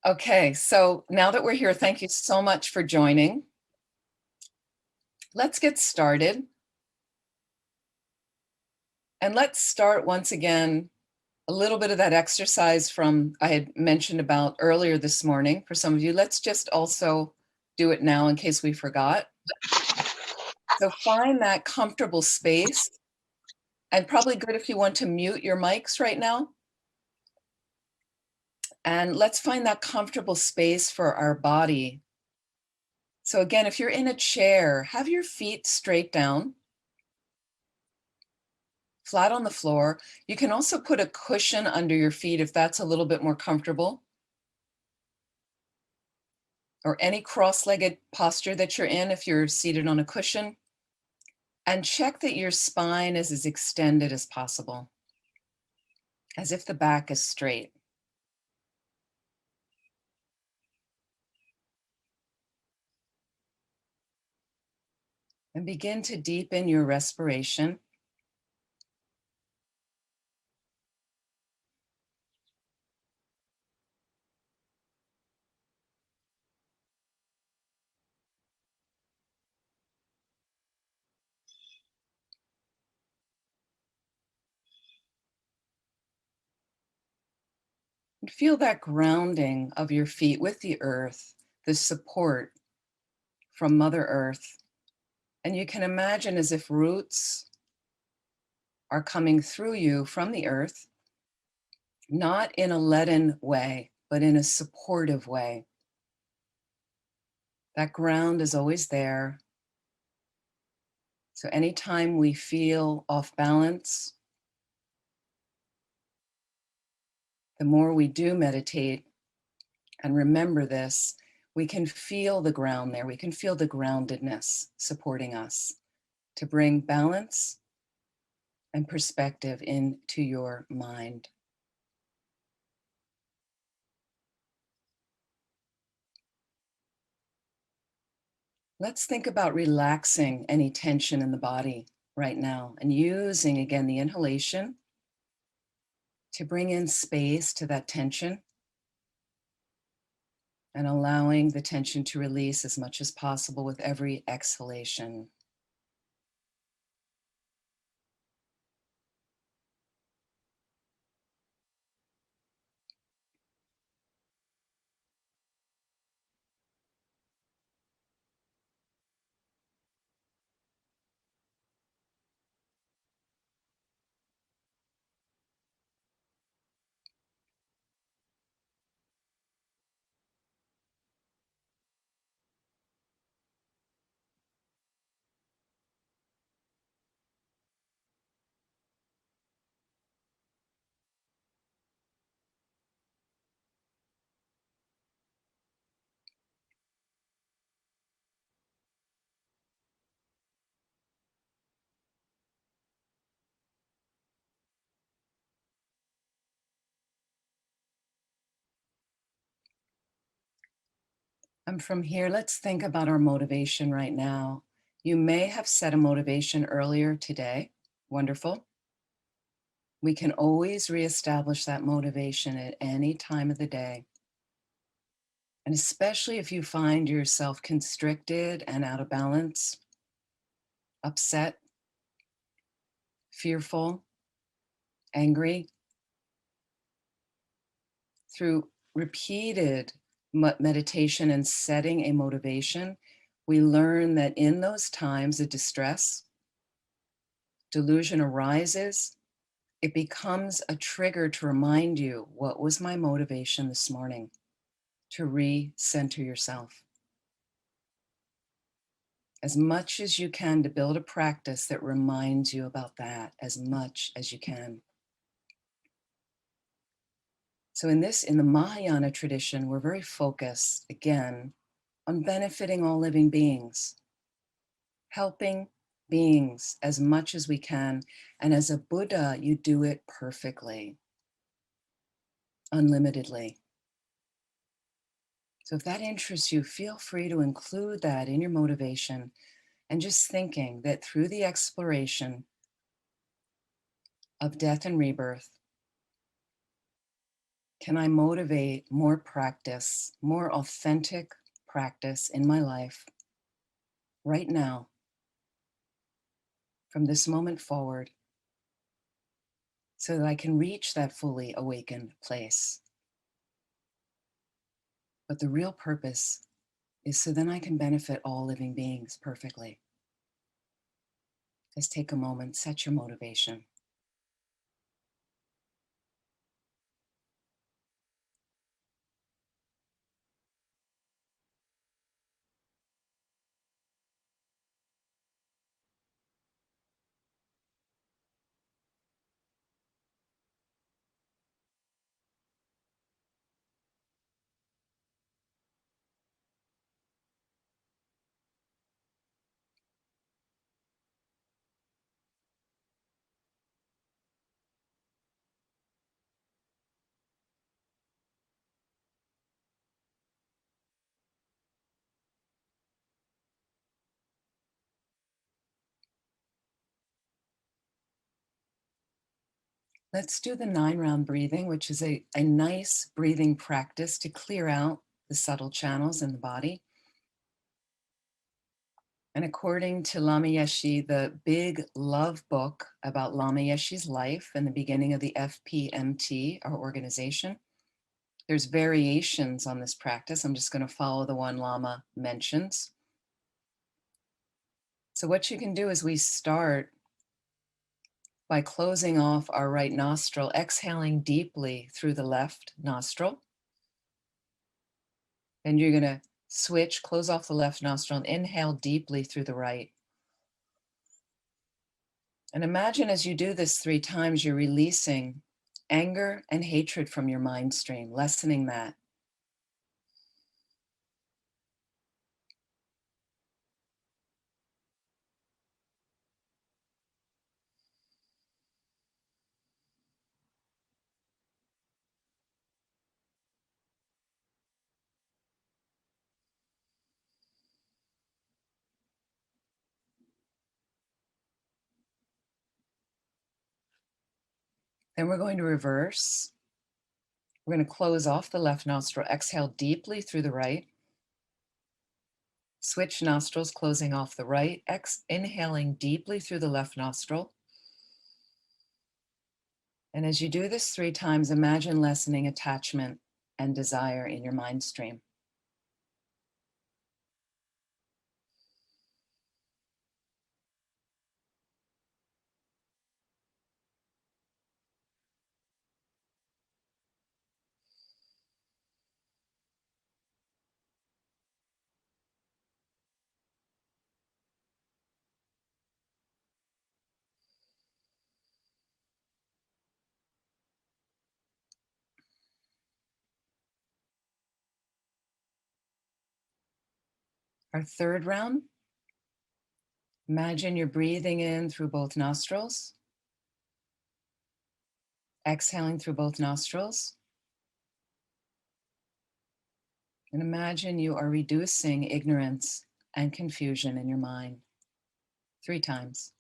Okay, so now that we're here, thank you so much for joining. Let's get started. And let's start once again, a little bit of that exercise from I had mentioned about earlier this morning for some of you. Let's just also do it now in case we forgot. So find that comfortable space, and probably good if you want to mute your mics right now. And let's find that comfortable space for our body. So again, if you're in a chair, have your feet straight down, flat on the floor. You can also put a cushion under your feet if that's a little bit more comfortable. Or any cross-legged posture that you're in if you're seated on a cushion. And check that your spine is as extended as possible, as if the back is straight. And begin to deepen your respiration. And feel that grounding of your feet with the earth, the support from Mother Earth. And you can imagine as if roots are coming through you from the earth, not in a leaden way, but in a supportive way. That ground is always there. So anytime we feel off balance, the more we do meditate and remember this, we can feel the ground there. We can feel the groundedness supporting us to bring balance and perspective into your mind. Let's think about relaxing any tension in the body right now and using again the inhalation to bring in space to that tension and allowing the tension to release as much as possible with every exhalation. And from here, let's think about our motivation right now. You may have set a motivation earlier today. Wonderful. We can always reestablish that motivation at any time of the day. And especially if you find yourself constricted and out of balance, upset, fearful, angry, through repeated meditation and setting a motivation, we learn that in those times of distress, delusion arises, it becomes a trigger to remind you, what was my motivation this morning? To recenter yourself. As much as you can to build a practice that reminds you about that as much as you can. So in the Mahayana tradition, we're very focused, again, on benefiting all living beings, helping beings as much as we can. And as a Buddha, you do it perfectly, unlimitedly. So if that interests you, feel free to include that in your motivation, and just thinking that through the exploration of death and rebirth, can I motivate more practice, more authentic practice in my life right now, from this moment forward, so that I can reach that fully awakened place. But the real purpose is so then I can benefit all living beings perfectly. Just take a moment, set your motivation. Let's do the 9-round breathing, which is a nice breathing practice to clear out the subtle channels in the body. And according to Lama Yeshe, the big love book about Lama Yeshe's life and the beginning of the FPMT, our organization, there's variations on this practice. I'm just going to follow the one Lama mentions. So what you can do is we start by closing off our right nostril, exhaling deeply through the left nostril. And you're going to switch, close off the left nostril, and inhale deeply through the right. And imagine as you do this 3 times, you're releasing anger and hatred from your mind stream, lessening that. Then we're going to reverse. We're going to close off the left nostril, exhale deeply through the right. Switch nostrils, closing off the right, inhaling deeply through the left nostril. And as you do this 3 times, imagine lessening attachment and desire in your mind stream. Our 3rd round, imagine you're breathing in through both nostrils, exhaling through both nostrils. And imagine you are reducing ignorance and confusion in your mind 3 times.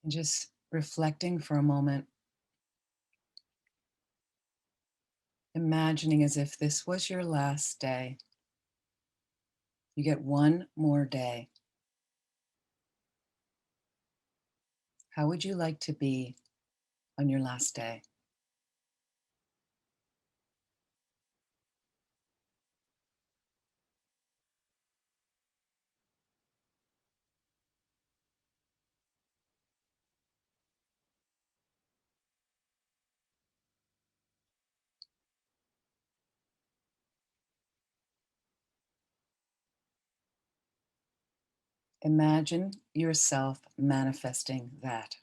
And just reflecting for a moment, imagining as if this was your last day. You get one more day. How would you like to be on your last day? Imagine yourself manifesting that.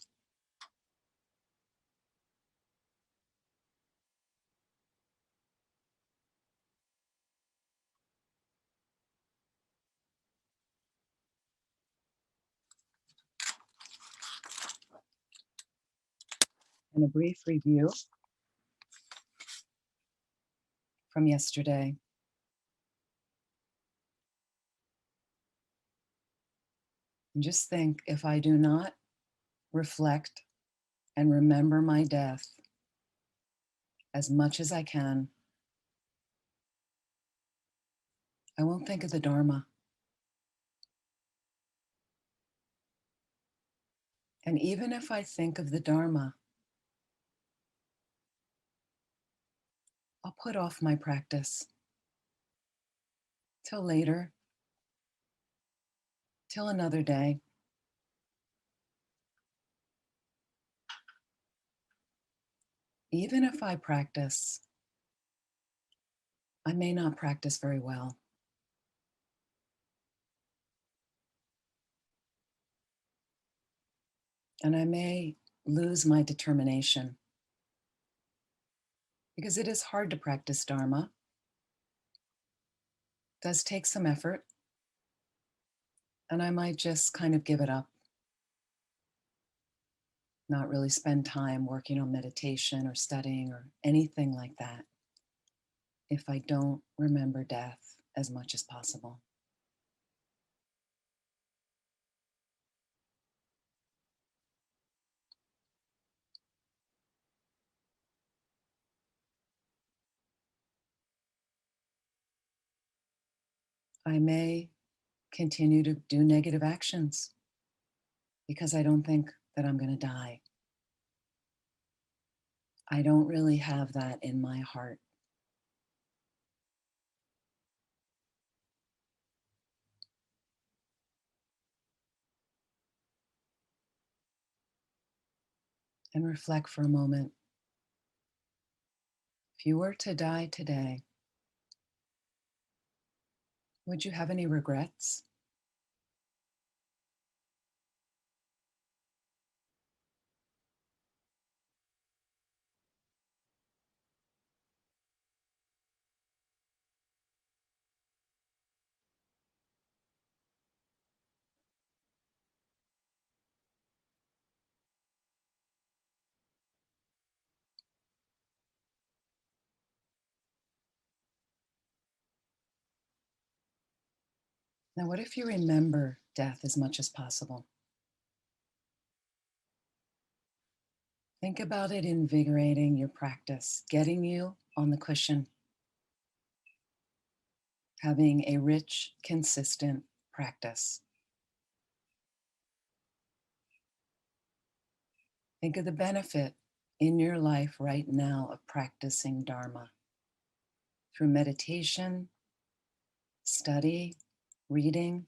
And a brief review from yesterday. And just think, if I do not reflect and remember my death as much as I can, I won't think of the Dharma. And even if I think of the Dharma, I'll put off my practice till later, till another day. Even if I practice, I may not practice very well. And I may lose my determination, because it is hard to practice Dharma. It does take some effort, and I might just kind of give it up, not really spend time working on meditation or studying or anything like that if I don't remember death as much as possible. I may continue to do negative actions because I don't think that I'm going to die. I don't really have that in my heart. And reflect for a moment. If you were to die today, would you have any regrets? Now, what if you remember death as much as possible? Think about it invigorating your practice, getting you on the cushion, having a rich, consistent practice. Think of the benefit in your life right now of practicing Dharma through meditation, study, reading.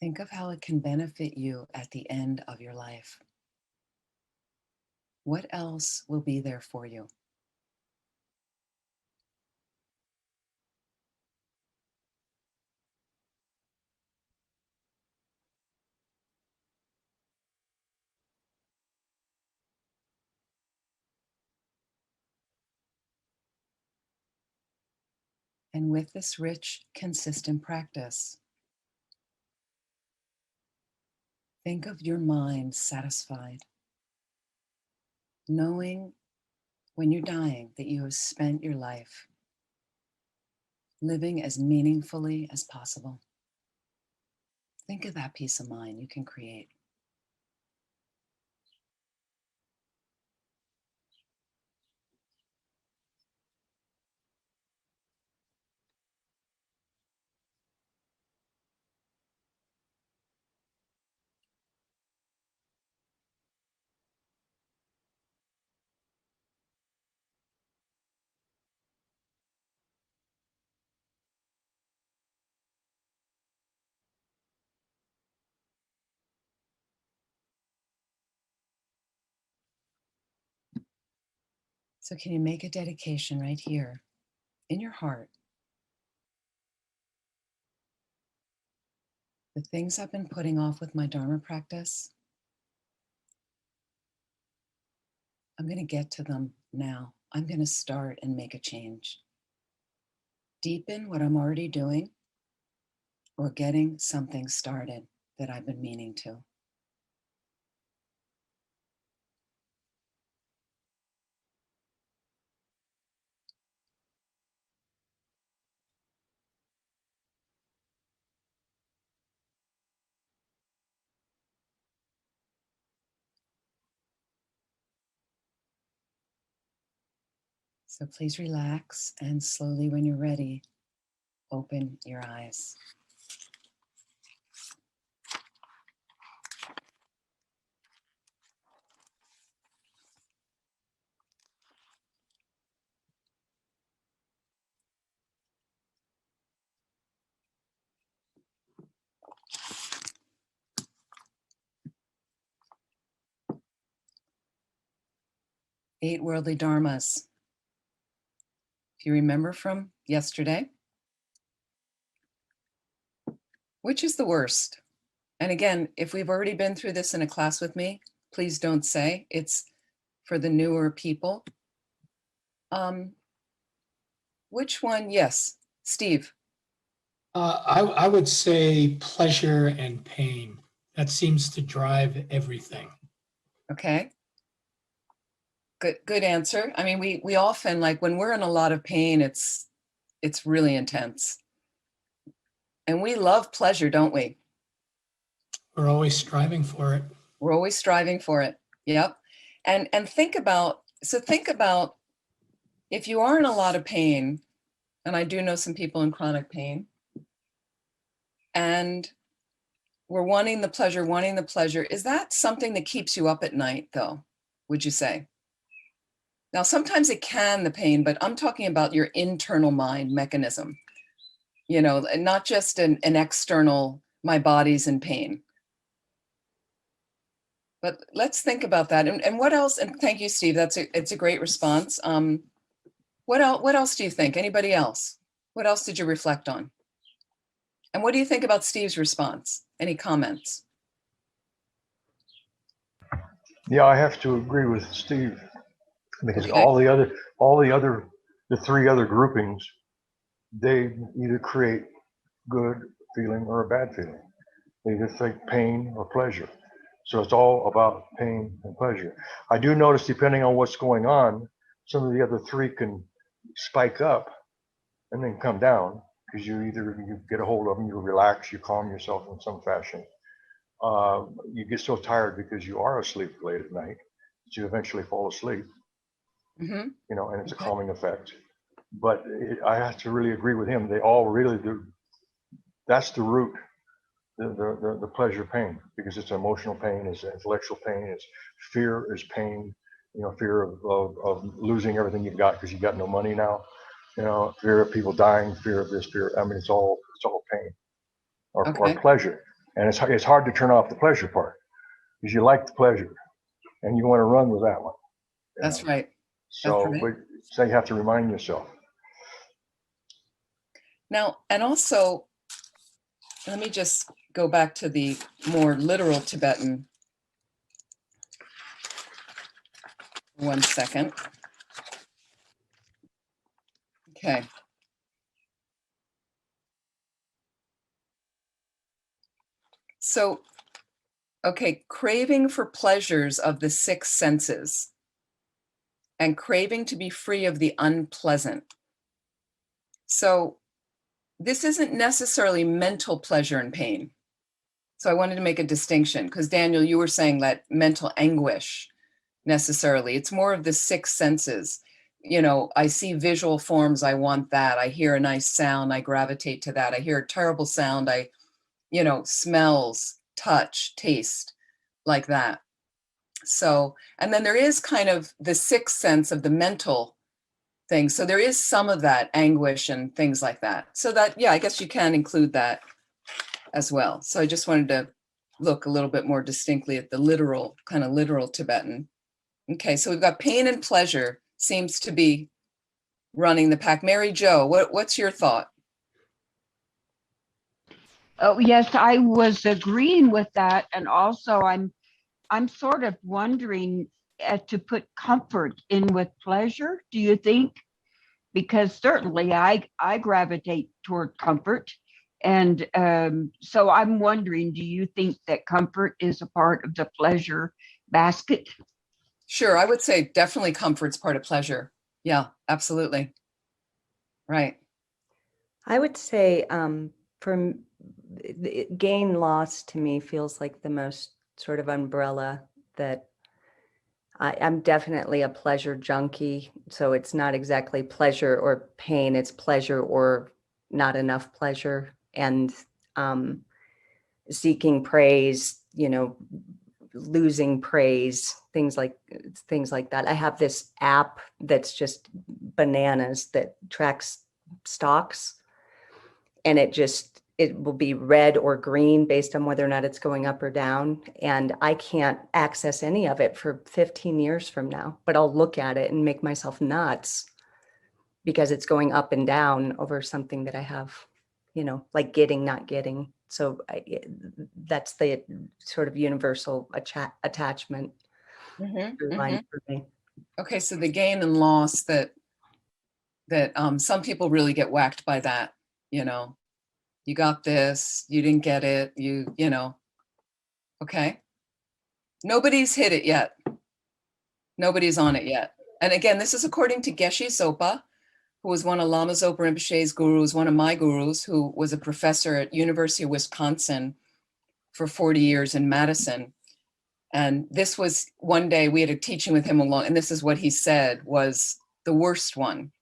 Think of how it can benefit you at the end of your life. What else will be there for you? And with this rich, consistent practice, think of your mind satisfied, knowing when you're dying that you have spent your life living as meaningfully as possible. Think of that peace of mind you can create. So, can you make a dedication right here in your heart? The things I've been putting off with my Dharma practice, I'm going to get to them now. I'm going to start and make a change. deepen what I'm already doing, or getting something started that I've been meaning to. So please relax, and slowly, when you're ready, open your eyes. Eight worldly dharmas. If you remember from yesterday, which is the worst? And again, if we've already been through this in a class with me, please don't say. It's for the newer people. Which one? Yes, Steve. I would say pleasure and pain. That seems to drive everything. Okay. Good answer. I mean, we often, like when we're in a lot of pain, it's really intense. And we love pleasure, don't we? We're always striving for it. We're always striving for it. Yep. And think about if you are in a lot of pain, and I do know some people in chronic pain, and we're wanting the pleasure, is that something that keeps you up at night, though, would you say? Now, sometimes it can, the pain, but I'm talking about your internal mind mechanism, and not just an external, my body's in pain. But let's think about that. And what else? And thank you, Steve. It's a great response. What else do you think? Anybody else? What else did you reflect on? And what do you think about Steve's response? Any comments? Yeah, I have to agree with Steve, because Okay. the three other groupings, they either create good feeling or a bad feeling. They either think pain or pleasure. So it's all about pain and pleasure. I do notice, depending on what's going on, some of the other three can spike up and then come down, because you get a hold of them, you relax, you calm yourself in some fashion. You get so tired because you are asleep late at night that you eventually fall asleep. Mm-hmm. And it's a calming effect. But I have to really agree with him. They all really do. That's the root, the pleasure pain, because it's emotional pain, it's intellectual pain, it's fear is pain. Fear of losing everything you've got because you've got no money now. Fear of people dying, fear of this, fear. I mean, it's all pain or pleasure. And it's hard to turn off the pleasure part, because you like the pleasure and you want to run with that one. That's right. So you have to remind yourself. Now, and also, let me just go back to the more literal Tibetan. 1 second. Okay. So, craving for pleasures of the six senses and craving to be free of the unpleasant. So this isn't necessarily mental pleasure and pain. So I wanted to make a distinction, because Daniel, you were saying that mental anguish necessarily. It's more of the six senses. I see visual forms, I want that. I hear a nice sound, I gravitate to that. I hear a terrible sound, smells, touch, taste, like that. So, and then there is kind of the sixth sense of the mental thing. So there is some of that anguish and things like that. So that, yeah, I guess you can include that as well. So I just wanted to look a little bit more distinctly at the literal Tibetan. Okay, so we've got pain and pleasure seems to be running the pack. Mary Jo, what's your thought? Oh, yes, I was agreeing with that. And also I'm sort of wondering to put comfort in with pleasure. Do you think because certainly I gravitate toward comfort. And so I'm wondering, do you think that comfort is a part of the pleasure basket? Sure, I would say definitely comfort's part of pleasure. Yeah, absolutely. Right. I would say gain loss to me feels like the most sort of umbrella that I'm definitely a pleasure junkie. So it's not exactly pleasure or pain, it's pleasure or not enough pleasure. And seeking praise, losing praise, things like that. I have this app that's just bananas that tracks stocks, and it will be red or green based on whether or not it's going up or down. And I can't access any of it for 15 years from now, but I'll look at it and make myself nuts because it's going up and down over something that I have, like getting, not getting. So that's the sort of universal attachment line for me. Okay, so the gain and loss that some people really get whacked by that, you got this, you didn't get it, okay. Nobody's hit it yet. Nobody's on it yet. And again, this is according to Geshe Sopa, who was one of Lama Zopa Rinpoche's gurus, one of my gurus, who was a professor at University of Wisconsin for 40 years in Madison. And this was one day we had a teaching with him along, and this is what he said was the worst one.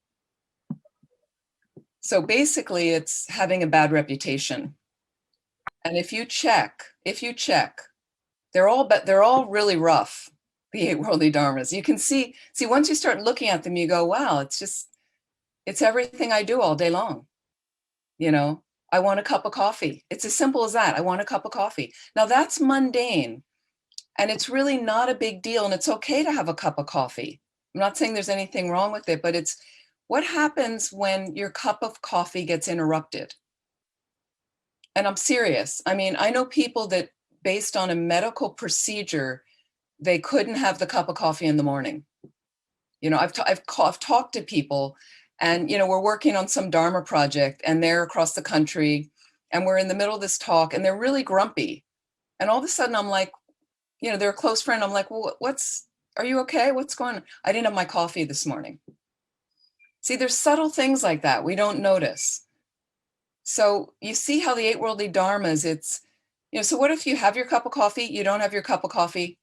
So basically it's having a bad reputation. And if you check, they're all really rough, the 8 worldly dharmas. You can see once you start looking at them, you go, wow, it's everything I do all day long. I want a cup of coffee. It's as simple as that. I want a cup of coffee. Now that's mundane, and it's really not a big deal, and it's okay to have a cup of coffee. I'm not saying there's anything wrong with it, but it's what happens when your cup of coffee gets interrupted. And I'm serious. I mean, I know people that based on a medical procedure, they couldn't have the cup of coffee in the morning. I've talked to people, and we're working on some Dharma project, and they're across the country, and we're in the middle of this talk, and they're really grumpy. And all of a sudden I'm like, they're a close friend. I'm like, well, are you okay? What's going on? I didn't have my coffee this morning. See, there's subtle things like that we don't notice. So you see how the 8 worldly dharmas, it's, so what if you have your cup of coffee, you don't have your cup of coffee?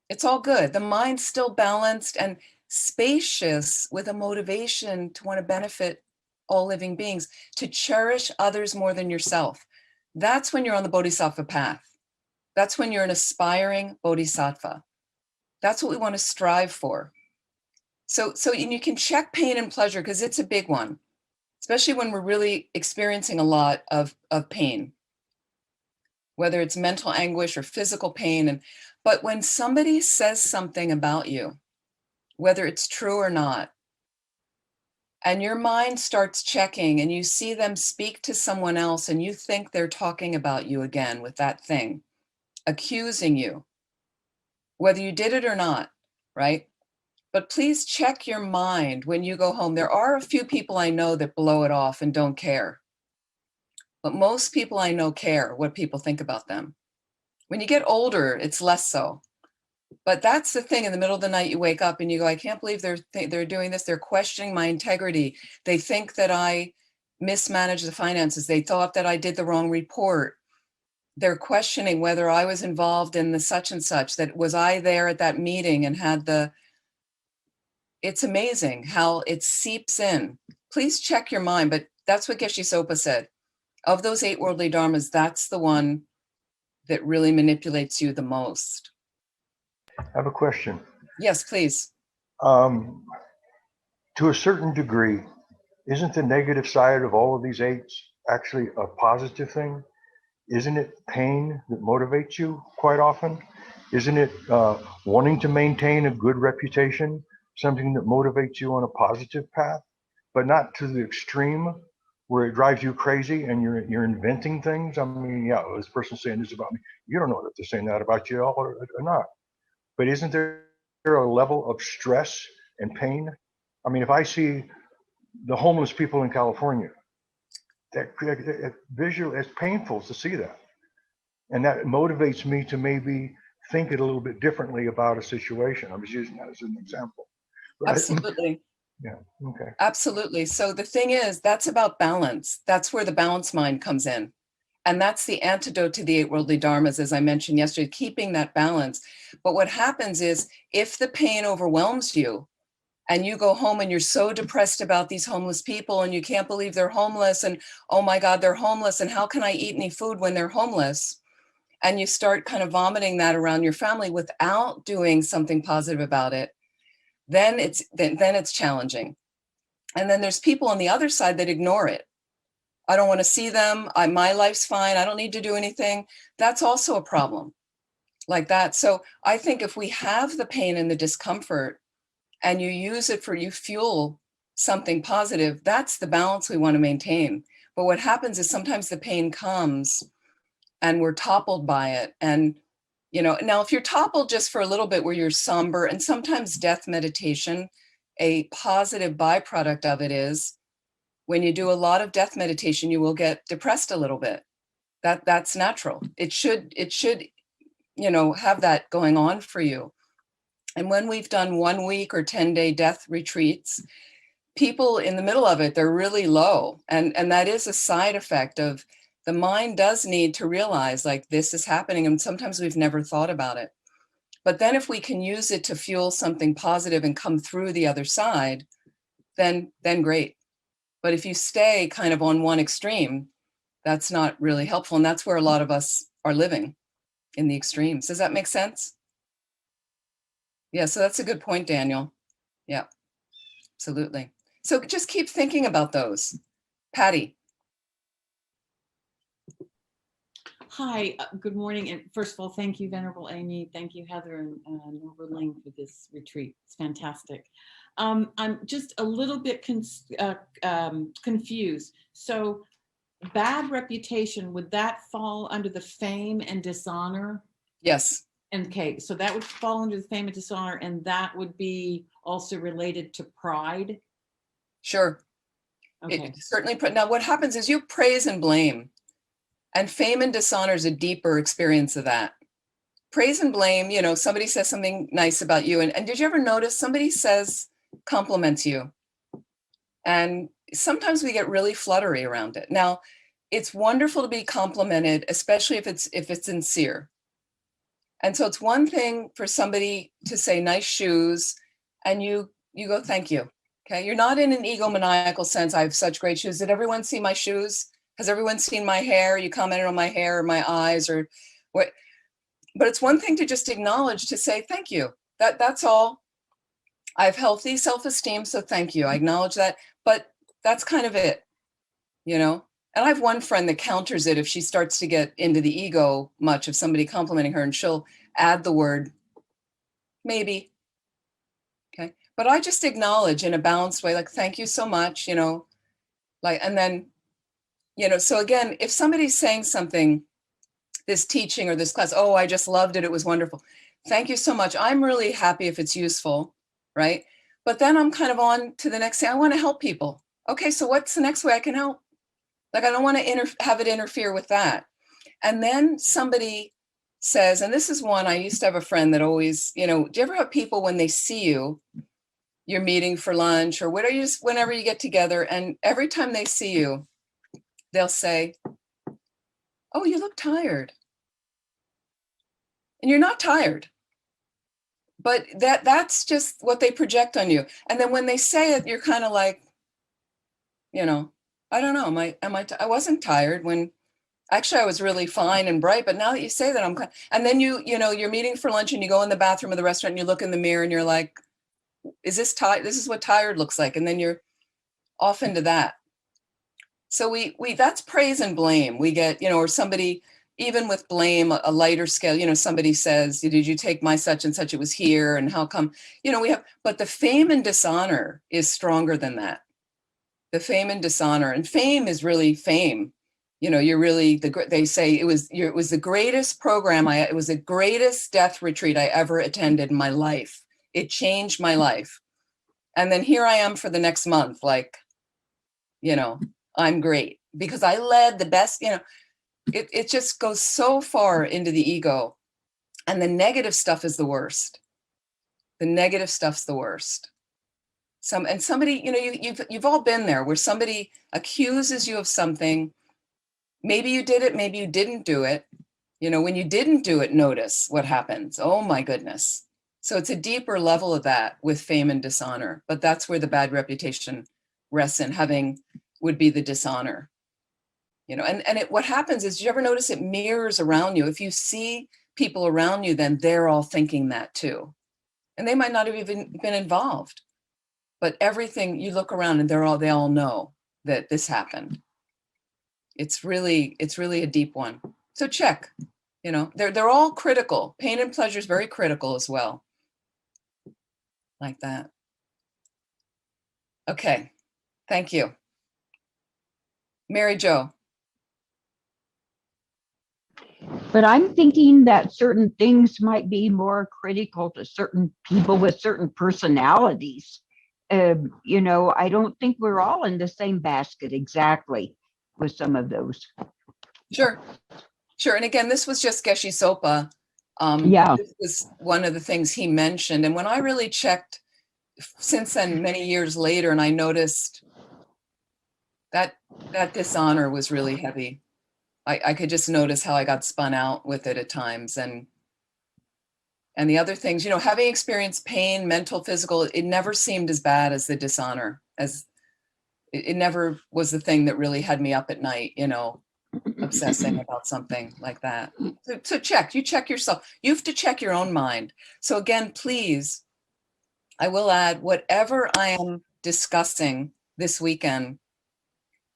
It's all good. The mind's still balanced and spacious with a motivation to want to benefit all living beings, to cherish others more than yourself. That's when you're on the bodhisattva path. That's when you're an aspiring bodhisattva. That's what we want to strive for. So you can check pain and pleasure because it's a big one, especially when we're really experiencing a lot of pain, whether it's mental anguish or physical pain. But when somebody says something about you, whether it's true or not, and your mind starts checking and you see them speak to someone else and you think they're talking about you again with that thing, accusing you, whether you did it or not, right? But please check your mind when you go home. There are a few people I know that blow it off and don't care. But most people I know care what people think about them. When you get older, it's less so. But that's the thing, in the middle of the night, you wake up and you go, I can't believe they're doing this. They're questioning my integrity. They think that I mismanaged the finances. They thought that I did the wrong report. They're questioning whether I was involved in the such and such, that was I there at that meeting and had it's amazing how it seeps in. Please check your mind, but that's what Geshe Sopa said. Of those 8 worldly dharmas, that's the one that really manipulates you the most. I have a question. Yes, please. To a certain degree, isn't the negative side of all of these 8s actually a positive thing? Isn't it pain that motivates you quite often? Isn't it wanting to maintain a good reputation, something that motivates you on a positive path, but not to the extreme where it drives you crazy and you're inventing things? I mean, yeah, this person's saying this about me. You don't know if they're saying that about you or not. But isn't there a level of stress and pain? I mean, if I see the homeless people in California. That visual, it's painful to see that. And that motivates me to maybe think it a little bit differently about a situation. I'm just using that as an example. Right? Absolutely. Yeah. Okay. Absolutely. So the thing is, that's about balance. That's where the balance mind comes in. And that's the antidote to the 8 worldly dharmas, as I mentioned yesterday, keeping that balance. But what happens is, if the pain overwhelms you and you go home and you're so depressed about these homeless people and you can't believe they're homeless and, oh my God, they're homeless and how can I eat any food when they're homeless? And you start kind of vomiting that around your family without doing something positive about it, then it's challenging. And then there's people on the other side that ignore it. I don't want to see them. My life's fine. I don't need to do anything. That's also a problem like that. So I think if we have the pain and the discomfort and you use it you fuel something positive, that's the balance we want to maintain. But what happens is sometimes the pain comes and we're toppled by it. And, now if you're toppled just for a little bit where you're somber, and sometimes death meditation, a positive byproduct of it is when you do a lot of death meditation, you will get depressed a little bit. That's natural. It should, have that going on for you. And when we've done 1 week or 10-day death retreats, people in the middle of it, they're really low. And that is a side effect of the mind does need to realize like this is happening. And sometimes we've never thought about it. But then if we can use it to fuel something positive and come through the other side, then great. But if you stay kind of on one extreme, that's not really helpful. And that's where a lot of us are living, in the extremes. Does that make sense? Yeah, so that's a good point, Daniel. Yeah, absolutely. So just keep thinking about those. Patty. Hi, good morning. And first of all, thank you, Venerable Amy. Thank you, Heather and Norbert Ling, for this retreat. It's fantastic. I'm just a little bit confused. So bad reputation, would that fall under the fame and dishonor? Yes. Okay, so that would fall under the fame and dishonor, and that would be also related to pride? Sure. Okay. It certainly. Now, what happens is you praise and blame. And fame and dishonor is a deeper experience of that. Praise and blame, somebody says something nice about you. And did you ever notice somebody compliments you? And sometimes we get really fluttery around it. Now, it's wonderful to be complimented, especially if it's sincere. And so it's one thing for somebody to say nice shoes and you go, thank you. Okay. You're not in an egomaniacal sense. I have such great shoes. Did everyone see my shoes? Has everyone seen my hair? You commented on my hair or my eyes or what? But it's one thing to just acknowledge, to say, thank you. That's all. I have healthy self-esteem, so thank you. I acknowledge that, but that's kind of it, And I have one friend that counters it if she starts to get into the ego much of somebody complimenting her, and she'll add the word, maybe. Okay. But I just acknowledge in a balanced way, like, thank you so much, and then, so again, if somebody's saying something, this teaching or this class, oh, I just loved it. It was wonderful. Thank you so much. I'm really happy if it's useful, right? But then I'm kind of on to the next thing. I want to help people. Okay, so what's the next way I can help? Like, I don't want to have it interfere with that. And then somebody says, and this is one, I used to have a friend that always, do you ever have people when they see you, you're meeting for lunch or whenever you get together, and every time they see you, they'll say, oh, you look tired. And you're not tired. But that's just what they project on you. And then when they say it, you're kind of like, I don't know, I wasn't tired when actually I was really fine and bright, but now that you say that, and then you're meeting for lunch and you go in the bathroom of the restaurant and you look in the mirror and you're like, is this tired? This is what tired looks like. And then you're off into that. So we that's praise and blame. We get, or somebody, even with blame, a lighter scale, somebody says, did you take my such and such? It was here. And how come, but the fame and dishonor is stronger than that. The fame and dishonor, and fame is really fame. You're really they say it was the greatest program. It was the greatest death retreat I ever attended in my life. It changed my life. And then here I am for the next month, like, I'm great because I led the best, it just goes so far into the ego. And the negative stuff is the worst. The negative stuff's the worst. Somebody, you've all been there where somebody accuses you of something. Maybe you did it, maybe you didn't do it. When you didn't do it, notice what happens. Oh my goodness. So it's a deeper level of that with fame and dishonor, but that's where the bad reputation rests in, having would be the dishonor. What happens is, you ever notice it mirrors around you? If you see people around you, then they're all thinking that too. And they might not have even been involved, but everything you look around and they all know that this happened. It's really a deep one. So check, they're all critical. Pain and pleasure is very critical as well. Like that. Okay. Thank you. Mary Jo. But I'm thinking that certain things might be more critical to certain people with certain personalities. I don't think we're all in the same basket exactly with some of those. Sure. And again, this was just Geshe Sopa. This was one of the things he mentioned. And when I really checked since then, many years later, and I noticed that dishonor was really heavy. I could just notice how I got spun out with it at times. And the other things, having experienced pain, mental, physical, it never seemed as bad as the dishonor. As it never was the thing that really had me up at night, obsessing about something like that. So you check yourself. You have to check your own mind. So again, please, I will add, whatever I am discussing this weekend,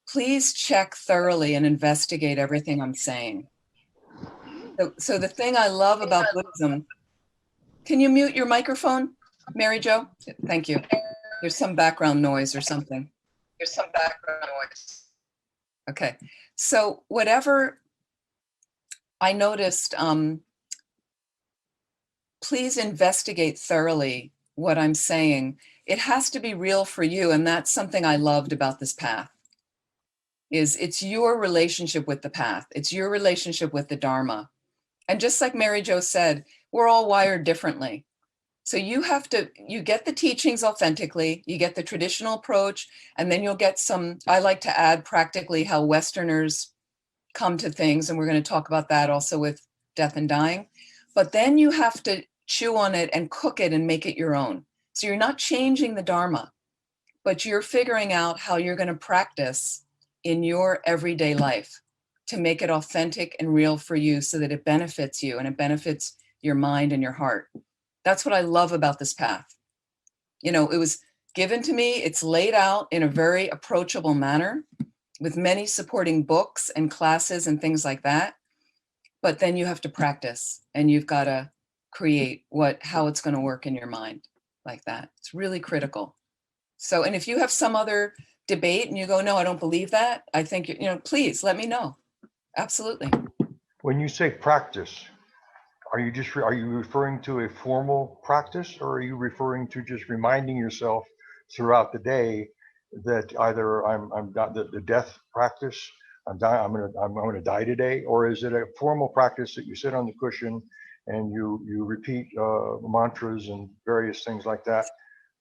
please check thoroughly and investigate everything I'm saying. So the thing I love about Buddhism, can you mute your microphone, Mary Jo? Thank you. There's some background noise or something. Okay. So whatever I noticed, please investigate thoroughly what I'm saying. It has to be real for you. And that's something I loved about this path, is it's your relationship with the path. It's your relationship with the Dharma. And just like Mary Jo said, we're all wired differently. So you get the teachings authentically, you get the traditional approach, and then you'll get I like to add practically how Westerners come to things. And we're going to talk about that also with death and dying. But then you have to chew on it and cook it and make it your own. So you're not changing the Dharma, but you're figuring out how you're going to practice in your everyday life to make it authentic and real for you so that it benefits you and it benefits your mind and your heart. That's what I love about this path. It was given to me. It's laid out in a very approachable manner with many supporting books and classes and things like that. But then you have to practice and you've got to create how it's going to work in your mind like that. It's really critical. So, and if you have some other debate and you go, no, I don't believe that, I think, please let me know. Absolutely. When you say practice, are you referring to a formal practice, or are you referring to just reminding yourself throughout the day that either I'm not the death practice, I'm going to die today, or is it a formal practice that you sit on the cushion and you repeat mantras and various things like that?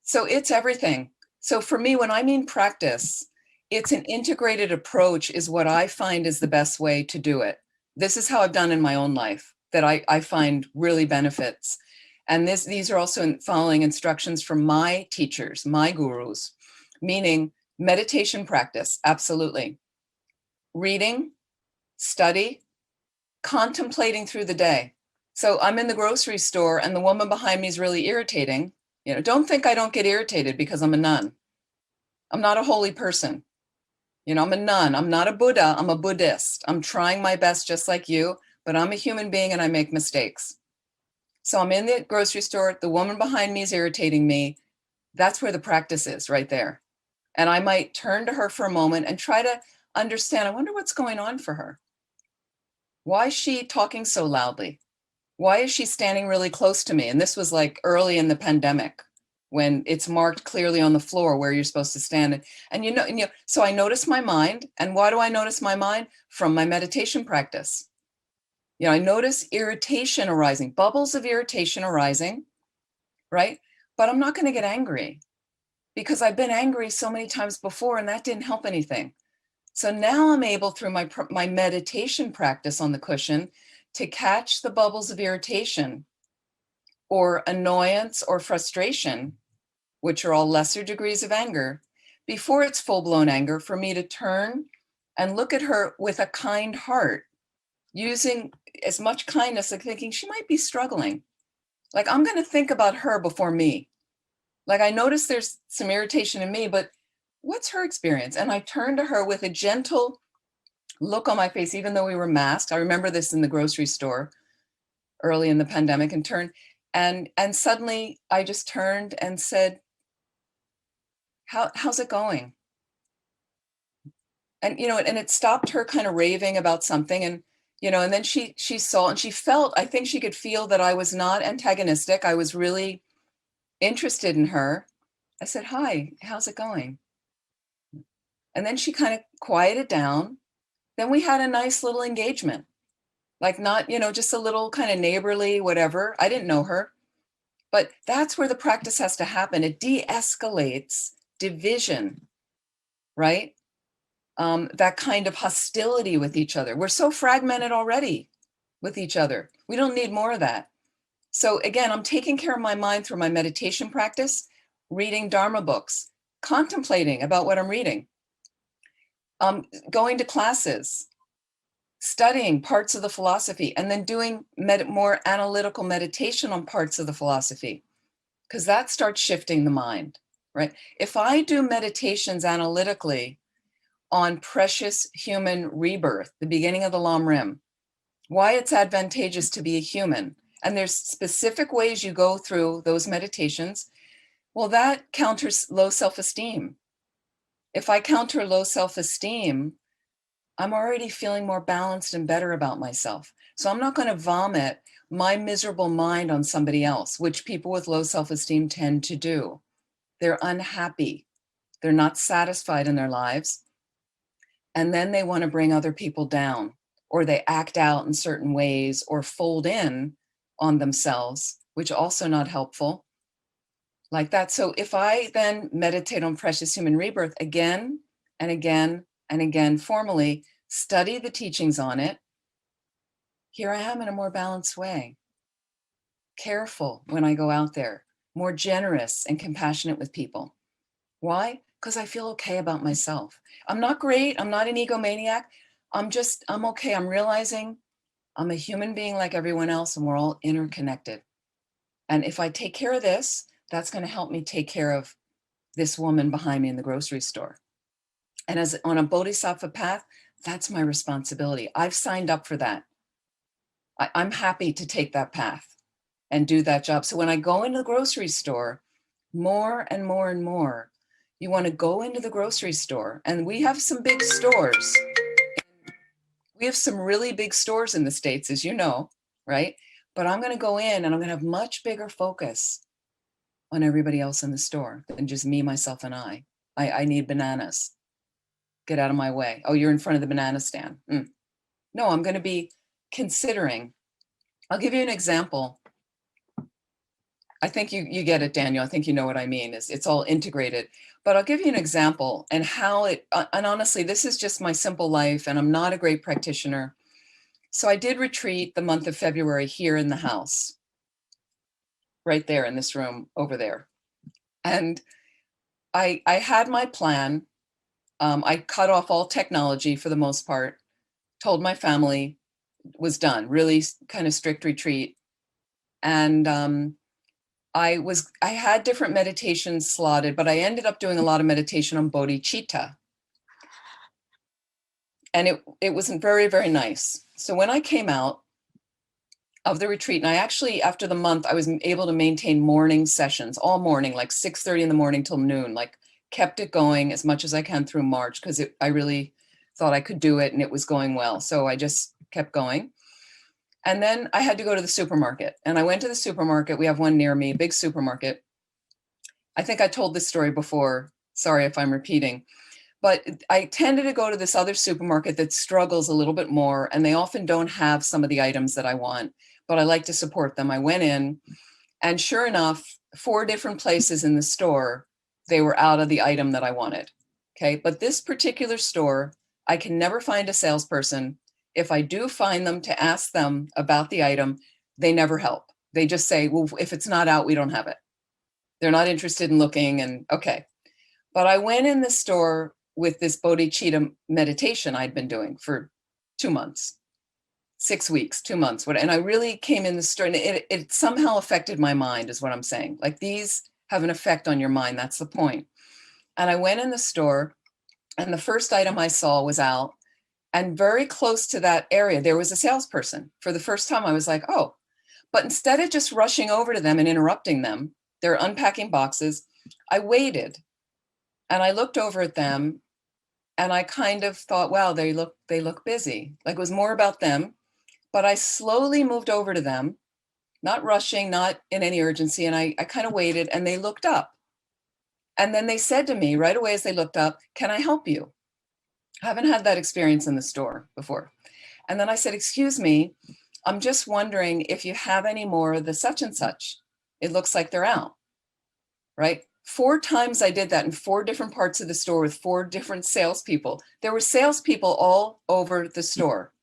So it's everything. So for me, when I mean practice, it's an integrated approach is what I find is the best way to do it. This is how I've done in my own life that I find really benefits. And these are also following instructions from my teachers, my gurus, meaning meditation practice, absolutely. Reading, study, contemplating through the day. So I'm in the grocery store and the woman behind me is really irritating. Don't think I don't get irritated because I'm a nun. I'm not a holy person. I'm a nun. I'm not a Buddha. I'm a Buddhist. I'm trying my best just like you, but I'm a human being and I make mistakes. So I'm in the grocery store. The woman behind me is irritating me. That's where the practice is, right there. And I might turn to her for a moment and try to understand, I wonder what's going on for her. Why is she talking so loudly? Why is she standing really close to me? And this was like early in the pandemic. when it's marked clearly on the floor where you're supposed to stand. And so I notice my mind. And why do I notice my mind? From my meditation practice. I notice irritation arising, bubbles of irritation arising, right? But I'm not going to get angry because I've been angry so many times before and that didn't help anything. So now I'm able through my meditation practice on the cushion to catch the bubbles of irritation or annoyance or frustration, which are all lesser degrees of anger, before it's full-blown anger, for me to turn and look at her with a kind heart, using as much kindness, like thinking she might be struggling. Like, I'm going to think about her before me. Like, I notice there's some irritation in me, but what's her experience? And I turn to her with a gentle look on my face, even though we were masked. I remember this in the grocery store early in the pandemic, and suddenly I just turned and said, how's it going? And, and it stopped her kind of raving about something. And, and then she saw and she felt, I think she could feel that I was not antagonistic. I was really interested in her. I said, hi, how's it going? And then she kind of quieted down. Then we had a nice little engagement, like not, just a little kind of neighborly, whatever. I didn't know her, but that's where the practice has to happen. It de-escalates division, right? That kind of hostility with each other. We're so fragmented already with each other. We don't need more of that. So again, I'm taking care of my mind through my meditation practice, reading Dharma books, contemplating about what I'm reading, going to classes, studying parts of the philosophy, and then doing more analytical meditation on parts of the philosophy, because that starts shifting the mind, right? If I do meditations analytically on precious human rebirth, the beginning of the Lam Rim, why it's advantageous to be a human, and there's specific ways you go through those meditations, well, that counters low self-esteem. If I counter low self-esteem, I'm already feeling more balanced and better about myself. So I'm not going to vomit my miserable mind on somebody else, which people with low self-esteem tend to do. They're unhappy. They're not satisfied in their lives. And then they want to bring other people down, or they act out in certain ways or fold in on themselves, which also not helpful, like that. So if I then meditate on precious human rebirth again and again and again, formally study the teachings on it, here I am in a more balanced way, careful when I go out there, more generous and compassionate with people. Why? Because I feel okay about myself. I'm not great. I'm not an egomaniac. I'm okay. I'm realizing I'm a human being like everyone else, and we're all interconnected. And if I take care of this, that's going to help me take care of this woman behind me in the grocery store. And as on a bodhisattva path, that's my responsibility. I've signed up for that. I'm happy to take that path and do that job. So when I go into the grocery store, more and more and more, you want to go into the grocery store, and we have some big stores. We have some really big stores in the States, as you know, right? But I'm going to go in and I'm going to have much bigger focus on everybody else in the store than just me, myself, and I. I need bananas. Get out of my way. Oh, you're in front of the banana stand. No, I'm going to be considering. I'll give you an example. I think you get it, Daniel. I think you know what I mean. It's all integrated. But I'll give you an example and how it, and honestly, this is just my simple life, and I'm not a great practitioner. So I did retreat the month of February here in the house, right there in this room over there. And I had my plan. I cut off all technology for the most part, told my family, was done, really kind of strict retreat. And I had different meditations slotted, but I ended up doing a lot of meditation on bodhicitta. And it wasn't very, very nice. So when I came out of the retreat, and I actually, after the month, I was able to maintain morning sessions, all morning, like 6:30 in the morning till noon, like kept it going as much as I can through March, because I really thought I could do it and it was going well. So I just kept going. And then I had to go to the supermarket, and I went to the supermarket. We have one near me, big supermarket. I think I told this story before. Sorry if I'm repeating. But I tended to go to this other supermarket that struggles a little bit more, and they often don't have some of the items that I want, but I like to support them. I went in, and sure enough, 4 different places in the store, they were out of the item that I wanted. Okay, but this particular store, I can never find a salesperson. If I do find them to ask them about the item, they never help. They just say, well, if it's not out, we don't have it. They're not interested in looking, and okay. But I went in the store with this bodhicitta meditation I'd been doing for 2 months, 6 weeks, 2 months. And I really came in the store, and it somehow affected my mind, is what I'm saying. Like, these have an effect on your mind. That's the point. And I went in the store, and the first item I saw was out. And very close to that area, there was a salesperson. For the first time, I was like, oh. But instead of just rushing over to them and interrupting them, they're unpacking boxes, I waited. And I looked over at them, and I kind of thought, wow, they look busy. Like, it was more about them. But I slowly moved over to them, not rushing, not in any urgency. And I kind of waited, and they looked up. And then they said to me right away as they looked up, can I help you? I haven't had that experience in the store before. And then I said, excuse me, I'm just wondering if you have any more of the such and such. It looks like they're out, right? 4 times I did that in 4 different parts of the store with 4 different salespeople. There were salespeople all over the store,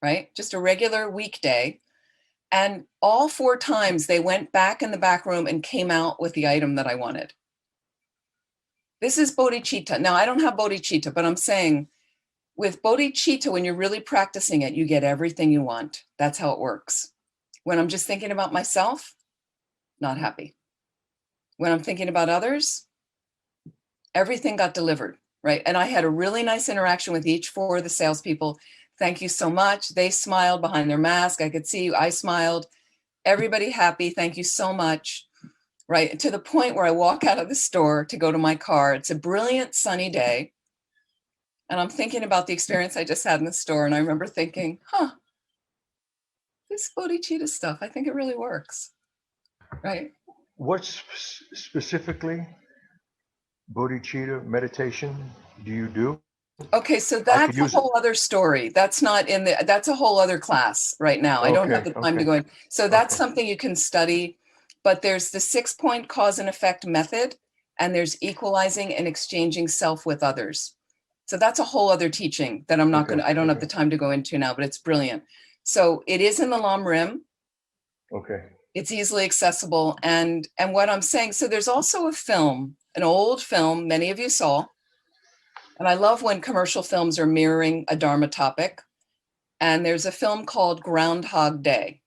right? Just a regular weekday. And all 4 times they went back in the back room and came out with the item that I wanted. This is bodhicitta. Now, I don't have bodhicitta, but I'm saying with bodhicitta, when you're really practicing it, you get everything you want. That's how it works. When I'm just thinking about myself, not happy. When I'm thinking about others, everything got delivered, right? And I had a really nice interaction with each 4 of the salespeople. Thank you so much. They smiled behind their mask. I could see you. I smiled. Everybody happy. Thank you so much. Right, to the point where I walk out of the store to go to my car. It's a brilliant sunny day. And I'm thinking about the experience I just had in the store. And I remember thinking, this bodhicitta stuff, I think it really works, right? What specifically bodhicitta meditation do you do? Okay, so that's a use whole other story. That's not in the, that's a whole other class right now. I don't have the time to go in. So that's something you can study. But there's the 6-point cause and effect method, and there's equalizing and exchanging self with others. So that's a whole other teaching that I'm not I don't have the time to go into now, but it's brilliant. So it is in the Lam Rim. Okay. It's easily accessible. And what I'm saying, so there's also a film, an old film many of you saw. And I love when commercial films are mirroring a Dharma topic. And there's a film called Groundhog Day.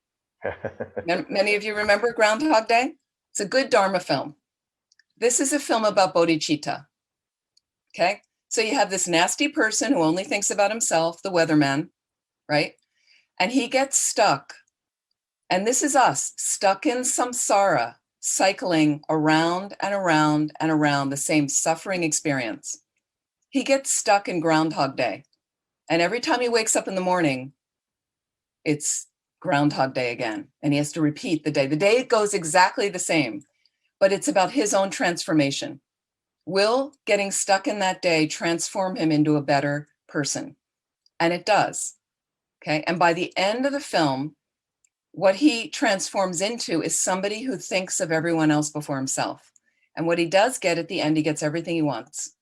Many of you remember Groundhog Day? It's a good Dharma film. This is a film about bodhicitta. Okay, so you have this nasty person who only thinks about himself, the weatherman, right? And he gets stuck. And this is us, stuck in samsara, cycling around and around and around the same suffering experience. He gets stuck in Groundhog Day. And every time he wakes up in the morning, it's Groundhog Day again. And he has to repeat the day. The day goes exactly the same, but it's about his own transformation. Will getting stuck in that day transform him into a better person? And it does. Okay. And by the end of the film, what he transforms into is somebody who thinks of everyone else before himself. And what he does get at the end, he gets everything he wants.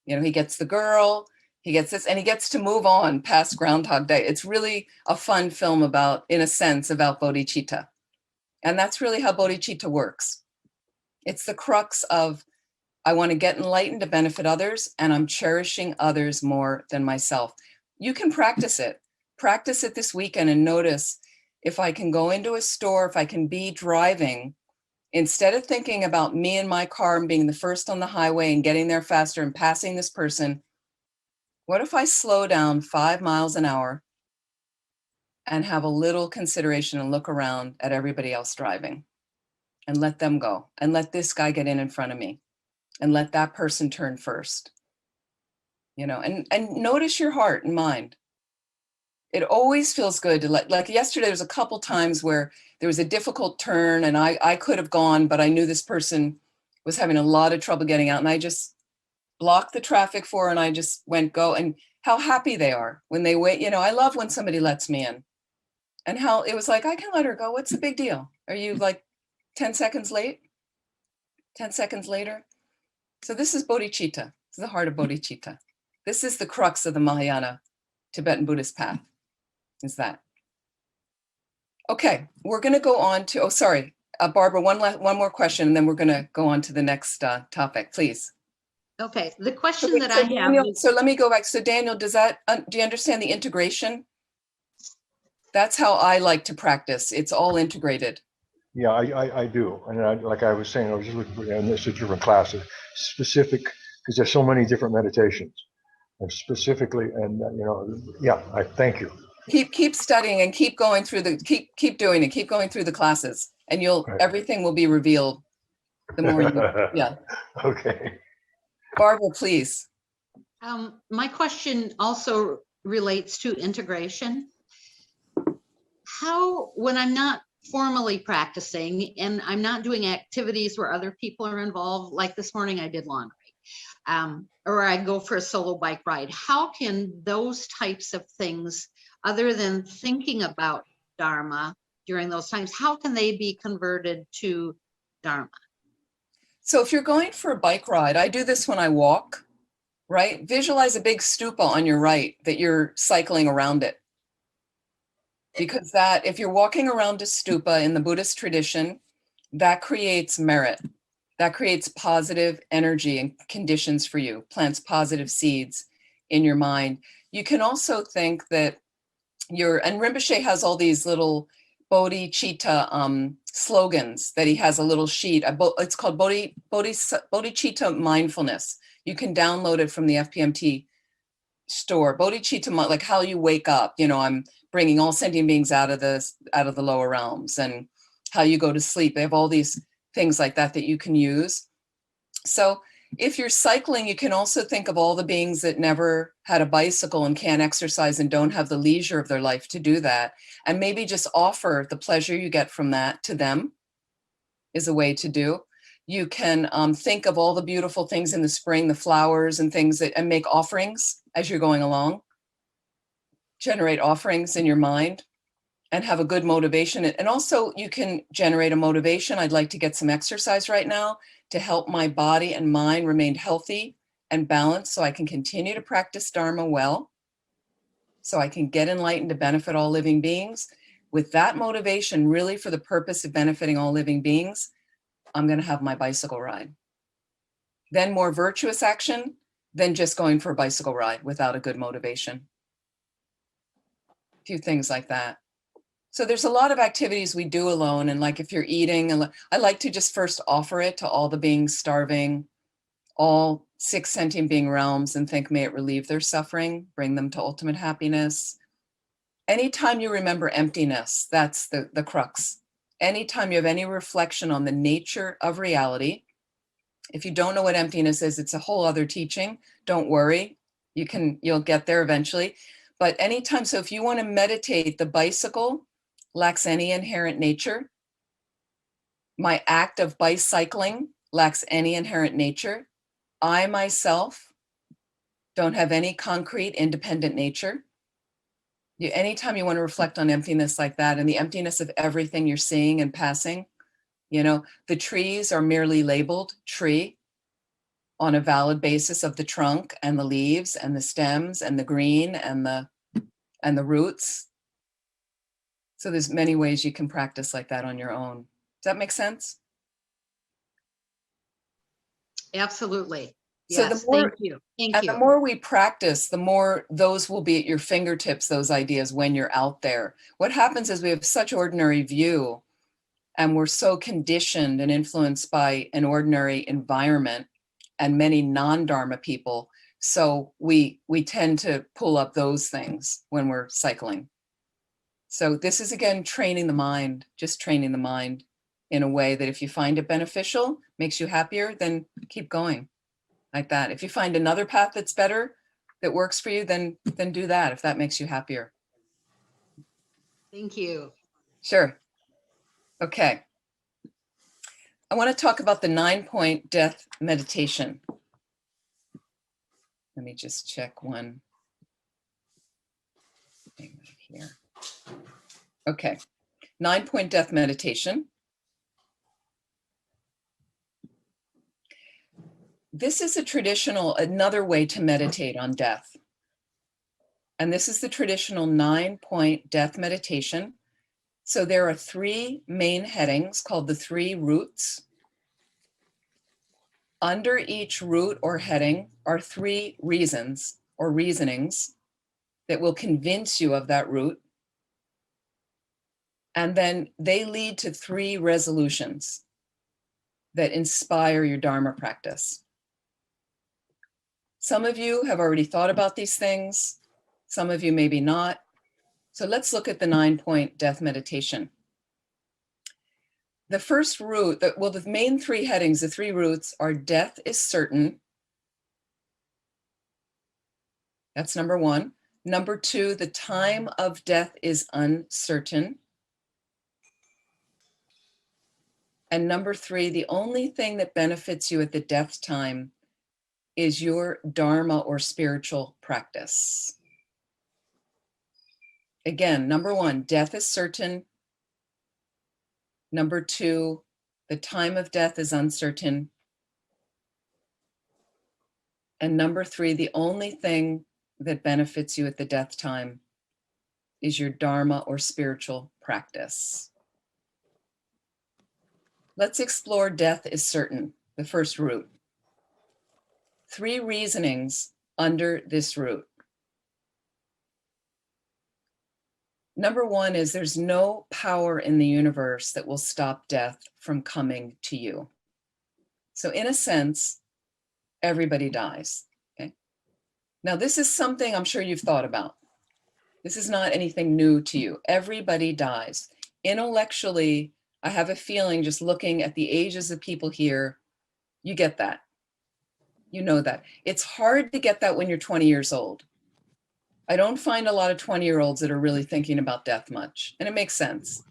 You know, he gets the girl, he gets this, and he gets to move on past Groundhog Day. It's really a fun film about, in a sense, about bodhicitta. And that's really how bodhicitta works. It's the crux of, I want to get enlightened to benefit others, and I'm cherishing others more than myself. You can practice it. Practice it this weekend and notice if I can go into a store, if I can be driving, instead of thinking about me and my car and being the first on the highway and getting there faster and passing this person, what if I slow down 5 miles an hour and have a little consideration and look around at everybody else driving and let them go and let this guy get in front of me and let that person turn first, you know, and notice your heart and mind. It always feels good to like yesterday, there was a couple times where there was a difficult turn and I could have gone, but I knew this person was having a lot of trouble getting out, and I just blocked the traffic for her, and I just went go, and how happy they are when they wait. You know, I love when somebody lets me in, and how it was like, I can let her go. What's the big deal? Are you like 10 seconds late? 10 seconds later? So this is bodhicitta. This is the heart of bodhicitta. This is the crux of the Mahayana Tibetan Buddhist path, is that. Okay, we're going to go on to, oh, sorry, Barbara, one more question, and then we're going to go on to the next topic, please. Okay, the question that I have Daniel, is, so let me go back. So Daniel, do you understand the integration? That's how I like to practice. It's all integrated. Yeah, I do. And like I was saying, I was just looking for, and this is different classes, specific, because there's so many different meditations. And specifically, and yeah, I thank you. Keep studying and keep going through keep doing it. Keep going through the classes, and everything will be revealed. The more you, yeah. Okay. Barbara, please. my question also relates to integration. How, when I'm not formally practicing and I'm not doing activities where other people are involved, like this morning I did laundry, or I go for a solo bike ride, how can those types of things, other than thinking about Dharma during those times, how can they be converted to Dharma? So if you're going for a bike ride, I do this when I walk, right? Visualize a big stupa on your right that you're cycling around it. Because that, if you're walking around a stupa in the Buddhist tradition, that creates merit. That creates positive energy and conditions for you, plants positive seeds in your mind. You can also think that and Rinpoche has all these little bodhicitta slogans that he has a little sheet. It's called bodhicitta mindfulness. You can download it from the FPMT store. Bodhicitta, like how you wake up. You know, I'm bringing all sentient beings out of the lower realms, and how you go to sleep. They have all these things like that you can use. So if you're cycling, you can also think of all the beings that never had a bicycle and can't exercise and don't have the leisure of their life to do that. And maybe just offer the pleasure you get from that to them is a way to do. You can think of all the beautiful things in the spring, the flowers and things and make offerings as you're going along. Generate offerings in your mind and have a good motivation. And also you can generate a motivation. I'd like to get some exercise right now to help my body and mind remain healthy and balanced so I can continue to practice Dharma well, so I can get enlightened to benefit all living beings. With that motivation, really for the purpose of benefiting all living beings, I'm going to have my bicycle ride. Then more virtuous action than just going for a bicycle ride without a good motivation. A few things like that. So there's a lot of activities we do alone. And like if you're eating, I like to just first offer it to all the beings starving, all 6 sentient being realms, and think, may it relieve their suffering, bring them to ultimate happiness. Anytime you remember emptiness, that's the crux. Anytime you have any reflection on the nature of reality, if you don't know what emptiness is, it's a whole other teaching. Don't worry, you'll get there eventually. But anytime, so if you want to meditate, the bicycle lacks any inherent nature. My act of bicycling lacks any inherent nature. I myself don't have any concrete independent nature. Anytime you want to reflect on emptiness like that and the emptiness of everything you're seeing and passing, the trees are merely labeled tree on a valid basis of the trunk and the leaves and the stems and the green and the roots. So there's many ways you can practice like that on your own. Does that make sense? Absolutely. So Yes, the more, thank you. Thank and you. the more we practice, the more those will be at your fingertips, those ideas when you're out there. What happens is we have such ordinary view and we're so conditioned and influenced by an ordinary environment and many non-Dharma people. So we tend to pull up those things when we're cycling. So this is, again, training the mind, just training the mind in a way that if you find it beneficial, makes you happier, then keep going like that. If you find another path that's better, that works for you, then do that if that makes you happier. Thank you. Sure. Okay. I want to talk about the 9-point death meditation. Let me just check one thing right here. Okay, 9-point death meditation. This is another way to meditate on death. And this is the traditional 9-point death meditation. So there are 3 main headings called the 3 roots. Under each root or heading are 3 reasons or reasonings that will convince you of that root. And then they lead to 3 resolutions that inspire your Dharma practice. Some of you have already thought about these things. Some of you maybe not. So let's look at the 9-point death meditation. The first root, the main 3 headings, the 3 roots are death is certain. That's number 1. Number 2, the time of death is uncertain. And number 3, the only thing that benefits you at the death time is your Dharma or spiritual practice. Again, number 1, death is certain. Number 2, the time of death is uncertain. And number 3, the only thing that benefits you at the death time is your Dharma or spiritual practice. Let's explore death is certain, the first root. 3 reasonings under this root. Number 1 is there's no power in the universe that will stop death from coming to you. So in a sense, everybody dies, okay? Now this is something I'm sure you've thought about. This is not anything new to you. Everybody dies. Intellectually, I have a feeling just looking at the ages of people here, you get that. You know that. It's hard to get that when you're 20 years old. I don't find a lot of 20-year-olds that are really thinking about death much, and it makes sense.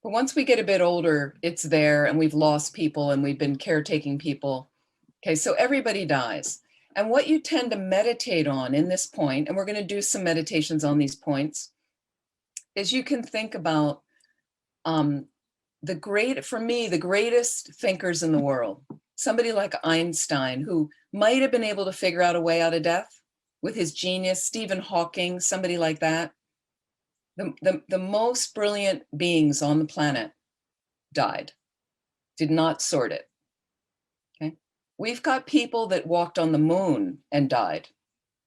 But once we get a bit older, it's there, and we've lost people, and we've been caretaking people. Okay, so everybody dies. And what you tend to meditate on in this point, and we're going to do some meditations on these points, is you can think about for me, the greatest thinkers in the world. Somebody like Einstein, who might have been able to figure out a way out of death with his genius, Stephen Hawking, somebody like that. The most brilliant beings on the planet died, did not sort it. Okay, we've got people that walked on the moon and died.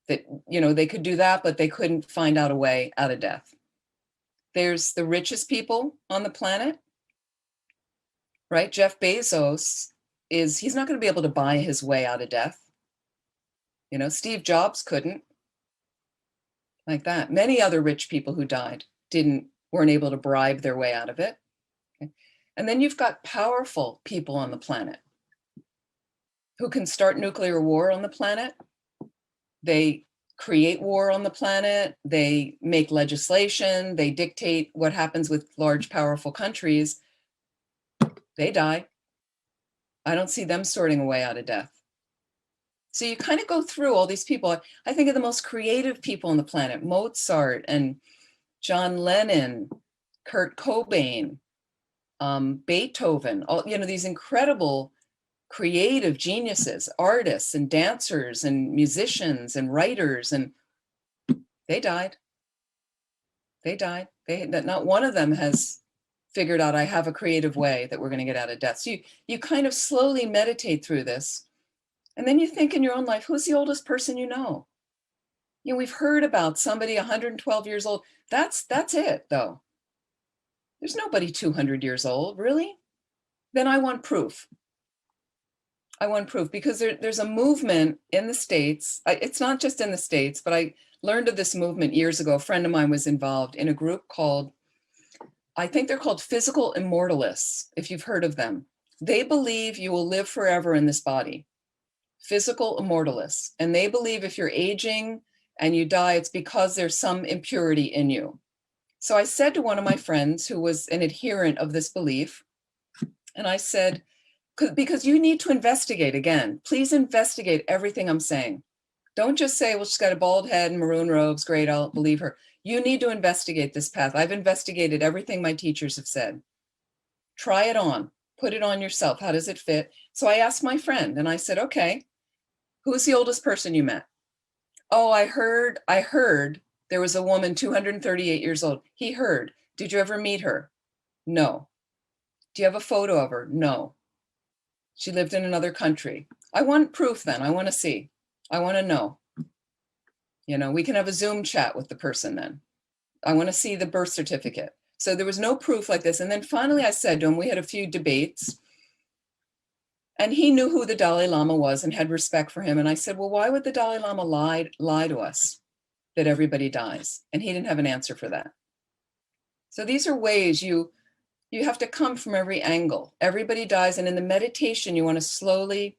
That, you know, they could do that, but they couldn't find out a way out of death. There's the richest people on the planet, right? Jeff Bezos he's not going to be able to buy his way out of death. You know, Steve Jobs couldn't. Like that. Many other rich people who died weren't able to bribe their way out of it. Okay? And then you've got powerful people on the planet who can start nuclear war on the planet. They create war on the planet. They make legislation. They dictate what happens with large, powerful countries. They die. I don't see them sorting a way out of death. So you kind of go through all these people. I think of the most creative people on the planet, Mozart and John Lennon, Kurt Cobain, Beethoven, all, you know, these incredible creative geniuses, artists and dancers and musicians and writers, and they died. They died. Not one of them has figured out, I have a creative way that we're going to get out of death. So you kind of slowly meditate through this. And then you think in your own life, who's the oldest person you know? You know, we've heard about somebody 112 years old. That's it, though. There's nobody 200 years old, really? Then I want proof. I want proof because there's a movement in the States. It's not just in the States, but I learned of this movement years ago. A friend of mine was involved in a group called, I think they're called Physical Immortalists, if you've heard of them. They believe you will live forever in this body. Physical Immortalists. And they believe if you're aging and you die, it's because there's some impurity in you. So I said to one of my friends who was an adherent of this belief, And I said, because you need to investigate again. Please investigate everything I'm saying. Don't just say, well, she's got a bald head and maroon robes. Great, I'll believe her. You need to investigate this path. I've investigated everything my teachers have said. Try it on. Put it on yourself. How does it fit? So I asked my friend and I said, okay, who's the oldest person you met? Oh, I heard there was a woman 238 years old. He heard. Did you ever meet her? No. Do you have a photo of her? No. She lived in another country. I want proof then. I want to see. I want to know. You know, we can have a Zoom chat with the person then. I want to see the birth certificate. So there was no proof like this. And then finally I said to him, we had a few debates and he knew who the Dalai Lama was and had respect for him. And I said, well, why would the Dalai Lama lie to us that everybody dies? And he didn't have an answer for that. So these are ways you have to come from every angle. Everybody dies. And in the meditation, you want to slowly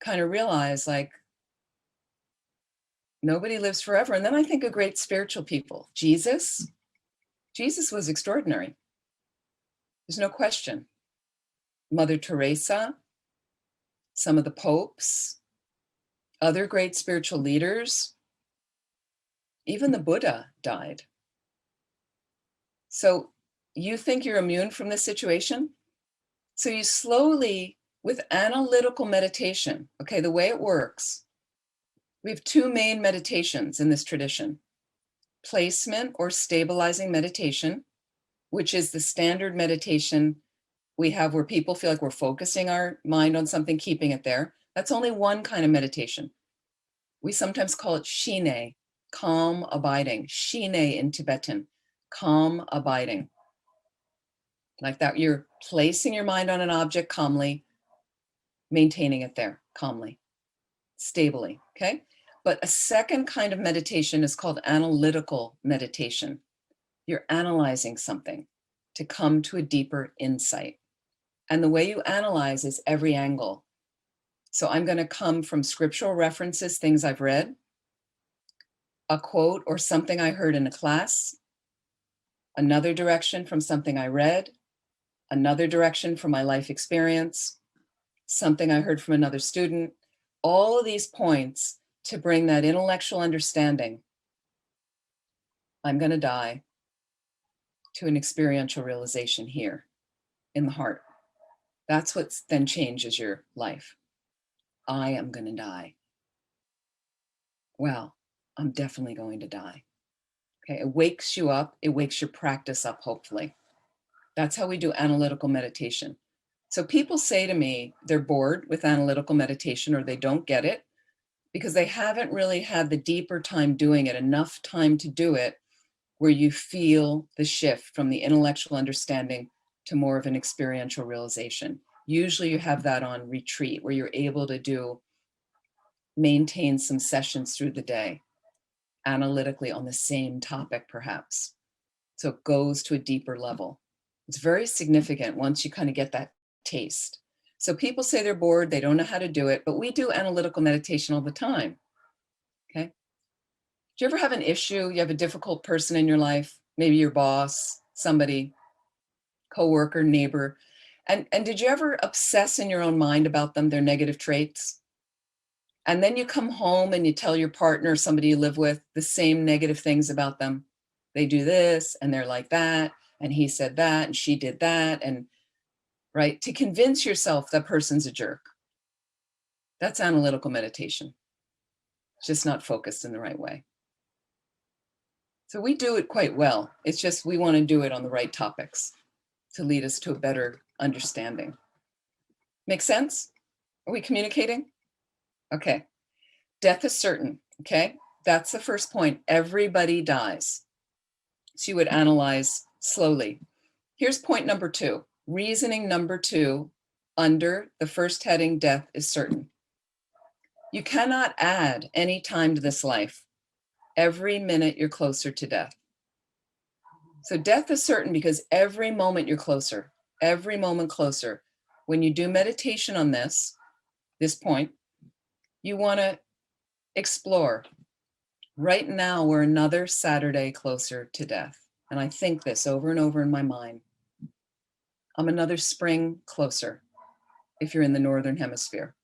kind of realize like, nobody lives forever. And then I think of great spiritual people. Jesus was extraordinary. There's no question. Mother Teresa, some of the popes, other great spiritual leaders, even the Buddha died. So you think you're immune from this situation? So you slowly, with analytical meditation, okay, the way it works, we have two main meditations in this tradition. Placement or stabilizing meditation, which is the standard meditation we have where people feel like we're focusing our mind on something, keeping it there. That's only one kind of meditation. We sometimes call it shine, calm abiding. Shine in Tibetan, calm abiding. Like that, you're placing your mind on an object calmly, maintaining it there calmly, stably, okay? But a second kind of meditation is called analytical meditation. You're analyzing something to come to a deeper insight. And the way you analyze is every angle. So I'm going to come from scriptural references, things I've read, a quote or something I heard in a class, another direction from something I read, another direction from my life experience, something I heard from another student, all of these points to bring that intellectual understanding, I'm going to die, to an experiential realization here in the heart. That's what then changes your life. I am going to die. Well, I'm definitely going to die. Okay, it wakes you up. It wakes your practice up, hopefully. That's how we do analytical meditation. So people say to me, they're bored with analytical meditation or they don't get it because they haven't really had the deeper time doing it, enough time to do it where you feel the shift from the intellectual understanding to more of an experiential realization. Usually you have that on retreat where you're able to maintain some sessions through the day, analytically on the same topic perhaps. So it goes to a deeper level. It's very significant once you kind of get that taste. So people say they're bored, they don't know how to do it, but we do analytical meditation all the time, okay? Do you ever have an issue? You have a difficult person in your life, maybe your boss, somebody, coworker, neighbor, and did you ever obsess in your own mind about them, their negative traits? And then you come home and you tell your partner, somebody you live with, the same negative things about them. They do this and they're like that, and he said that and she did that, and right, to convince yourself that person's a jerk. That's analytical meditation. It's just not focused in the right way. So we do it quite well. It's just we want to do it on the right topics to lead us to a better understanding. Make sense? Are we communicating? Okay. Death is certain, okay? That's the first point. Everybody dies. So you would analyze slowly. Here's point number 2. Reasoning number 2 under the first heading, death is certain. You cannot add any time to this life. Every minute you're closer to death. So death is certain because every moment you're closer, every moment closer. When you do meditation on this point, you want to explore. Right now, we're another Saturday closer to death. And I think this over and over in my mind. I'm another spring closer, if you're in the Northern Hemisphere.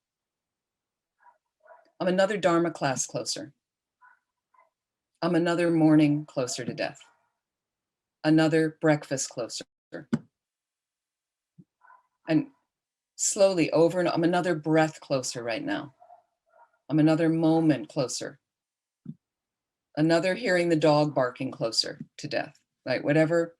I'm another Dharma class closer. I'm another morning closer to death. Another breakfast closer. And slowly over and I'm another breath closer right now. I'm another moment closer. Another hearing the dog barking closer to death, right? Whatever.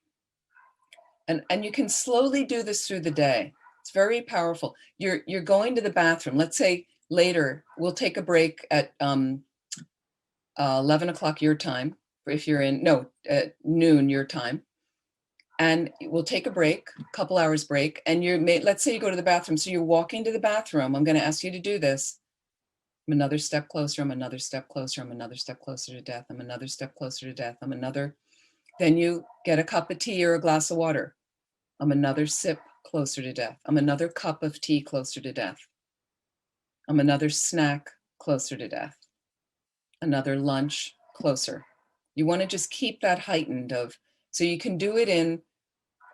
And you can slowly do this through the day. It's very powerful. You're going to the bathroom. Let's say later, we'll take a break at 11 o'clock your time, if you're in, no, at noon your time. And we'll take a break, a couple hours break, and let's say you go to the bathroom. So you're walking to the bathroom. I'm going to ask you to do this. I'm another step closer. I'm another step closer. I'm another step closer to death. I'm another step closer to death. I'm another. Then you get a cup of tea or a glass of water. I'm another sip closer to death. I'm another cup of tea closer to death. I'm another snack closer to death. Another lunch closer. You want to just keep that heightened so you can do it in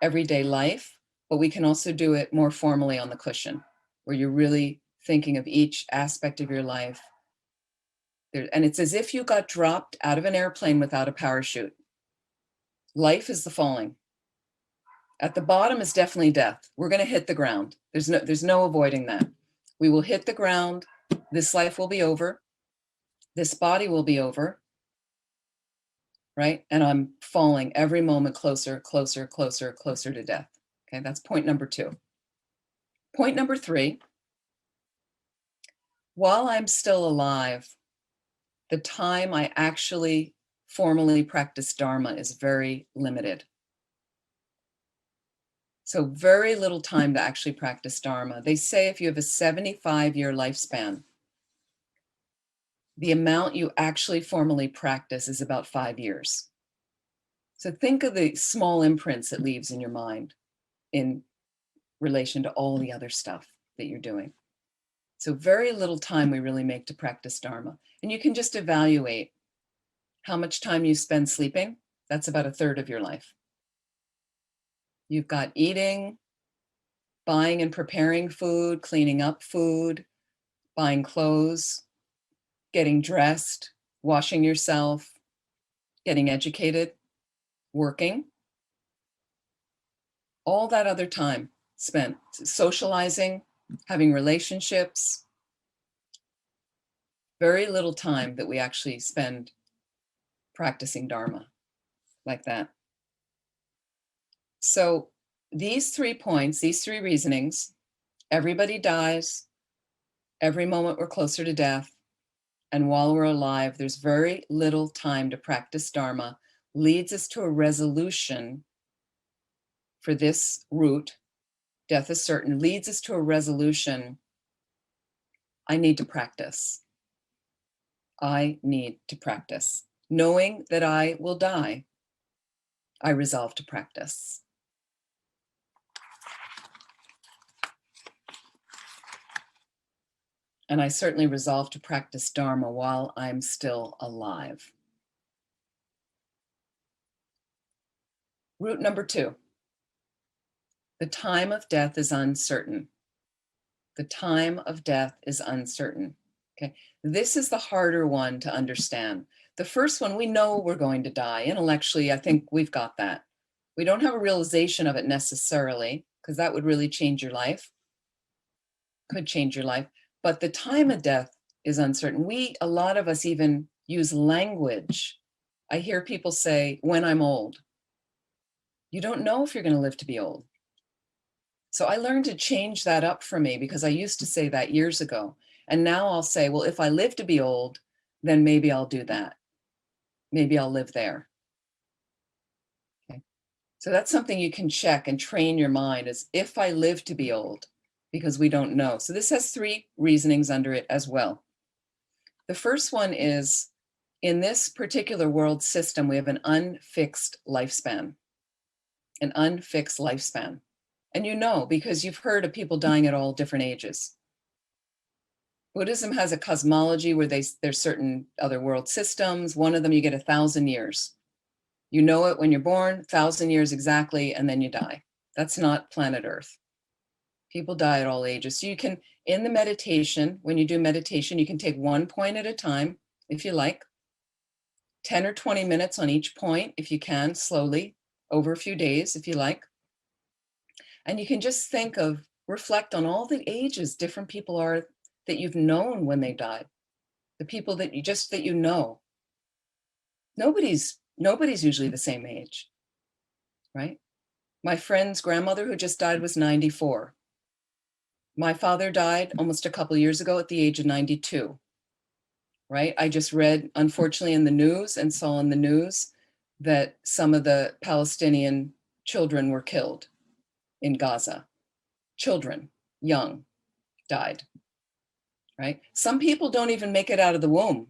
everyday life, but we can also do it more formally on the cushion, where you're really thinking of each aspect of your life. And it's as if you got dropped out of an airplane without a parachute. Life is the falling. At the bottom is definitely death. We're going to hit the ground. There's no avoiding that. We will hit the ground. This life will be over. This body will be over. Right? And I'm falling every moment closer, closer, closer, closer to death. Okay, that's point number 2. Point number 3, while I'm still alive, the time I actually formally practice Dharma is very limited. So very little time to actually practice Dharma. They say if you have a 75-year lifespan, the amount you actually formally practice is about 5 years. So think of the small imprints it leaves in your mind in relation to all the other stuff that you're doing. So very little time we really make to practice Dharma. And you can just evaluate how much time you spend sleeping. That's about 1/3 of your life. You've got eating, buying and preparing food, cleaning up food, buying clothes, getting dressed, washing yourself, getting educated, working. All that other time spent socializing, having relationships. Very little time that we actually spend practicing Dharma like that. So these 3 points, these 3 reasonings, everybody dies, every moment we're closer to death, and while we're alive, there's very little time to practice Dharma, leads us to a resolution for this root, death is certain, leads us to a resolution. I need to practice. I need to practice. Knowing that I will die, I resolve to practice. And I certainly resolve to practice Dharma while I'm still alive. Root number 2. The time of death is uncertain. The time of death is uncertain. Okay, this is the harder one to understand. The first one, we know we're going to die. Intellectually, I think we've got that. We don't have a realization of it necessarily, because that would really change your life. Could change your life. But the time of death is uncertain. A lot of us even use language. I hear people say, when I'm old. You don't know if you're going to live to be old. So I learned to change that up for me, because I used to say that years ago. And now I'll say, well, if I live to be old, then maybe I'll do that. Maybe I'll live there. Okay. So that's something you can check and train your mind, is if I live to be old, because we don't know. So this has 3 reasonings under it as well. The first one is, in this particular world system, we have an unfixed lifespan. An unfixed lifespan. And you know, because you've heard of people dying at all different ages. Buddhism has a cosmology where there's certain other world systems. One of them, you get 1,000 years. You know it when you're born, 1,000 years exactly, and then you die. That's not planet Earth. People die at all ages. So you can, in the meditation, when you do meditation, you can take one point at a time, if you like, 10 or 20 minutes on each point, if you can, slowly, over a few days, if you like. And you can just think of, reflect on all the ages different people are that you've known when they died. The people that you know. Nobody's usually the same age, right? My friend's grandmother who just died was 94. My father died almost a couple years ago at the age of 92, right? I just read, unfortunately, in the news and saw in the news that some of the Palestinian children were killed in Gaza. Children, young, died, right? Some people don't even make it out of the womb.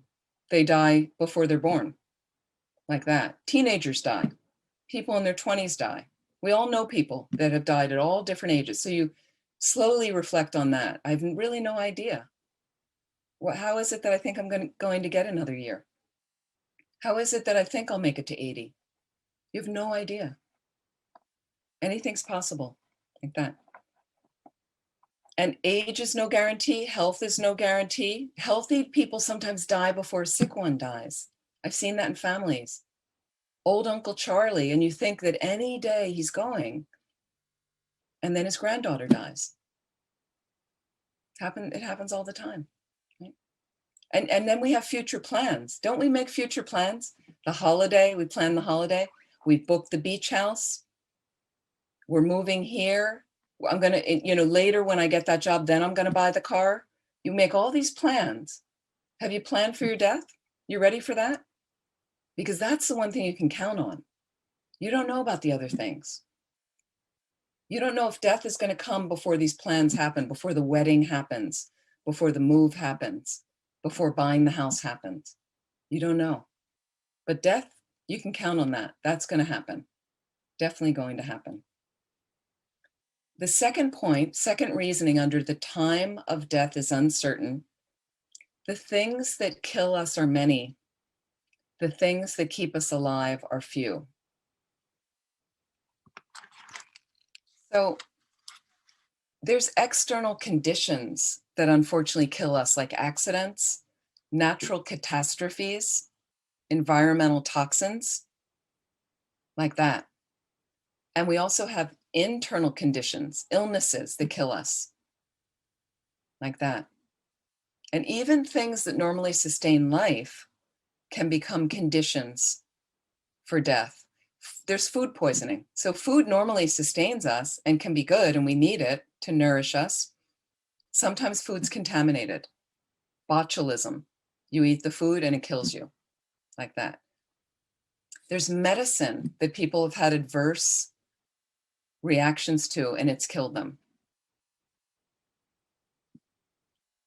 They die before they're born, like that. Teenagers die. People in their 20s die. We all know people that have died at all different ages. So you slowly reflect on that. I have really no idea. How is it that I think I'm going to get another year? How is it that I think I'll make it to 80? You have no idea. Anything's possible, like that. And age is no guarantee. Health is no guarantee. Healthy people sometimes die before a sick one dies. I've seen that in families. Old Uncle Charlie, and you think that any day he's going, and then his granddaughter dies. It happens all the time. Right? And then we have future plans. Don't we make future plans? The holiday, we plan the holiday. We book the beach house. We're moving here. I'm going to, later when I get that job, then I'm going to buy the car. You make all these plans. Have you planned for your death? You ready for that? Because that's the one thing you can count on. You don't know about the other things. You don't know if death is going to come before these plans happen, before the wedding happens, before the move happens, before buying the house happens. You don't know. But death, you can count on that. That's going to happen. Definitely going to happen. The second point, second reasoning under the time of death is uncertain. The things that kill us are many. The things that keep us alive are few. So there's external conditions that unfortunately kill us, like accidents, natural catastrophes, environmental toxins, like that. And we also have internal conditions, illnesses that kill us, like that. And even things that normally sustain life can become conditions for death. There's food poisoning. So food normally sustains us and can be good, and we need it to nourish us. Sometimes food's contaminated. Botulism. You eat the food and it kills you, like that. There's medicine that people have had adverse reactions to, and it's killed them.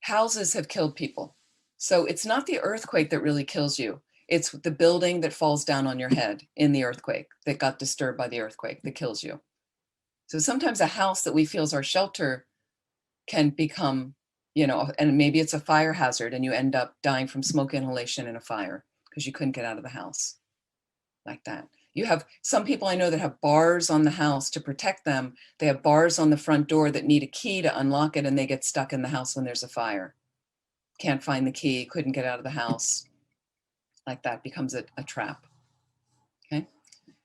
Houses have killed people. So it's not the earthquake that really kills you. It's the building that falls down on your head in the earthquake that got disturbed by the earthquake that kills you. So sometimes a house that we feel is our shelter can become, and maybe it's a fire hazard and you end up dying from smoke inhalation in a fire because you couldn't get out of the house, like that. You have some people I know that have bars on the house to protect them. They have bars on the front door that need a key to unlock it, and they get stuck in the house when there's a fire. Can't find the key, couldn't get out of the house. Like that, becomes a trap. Okay.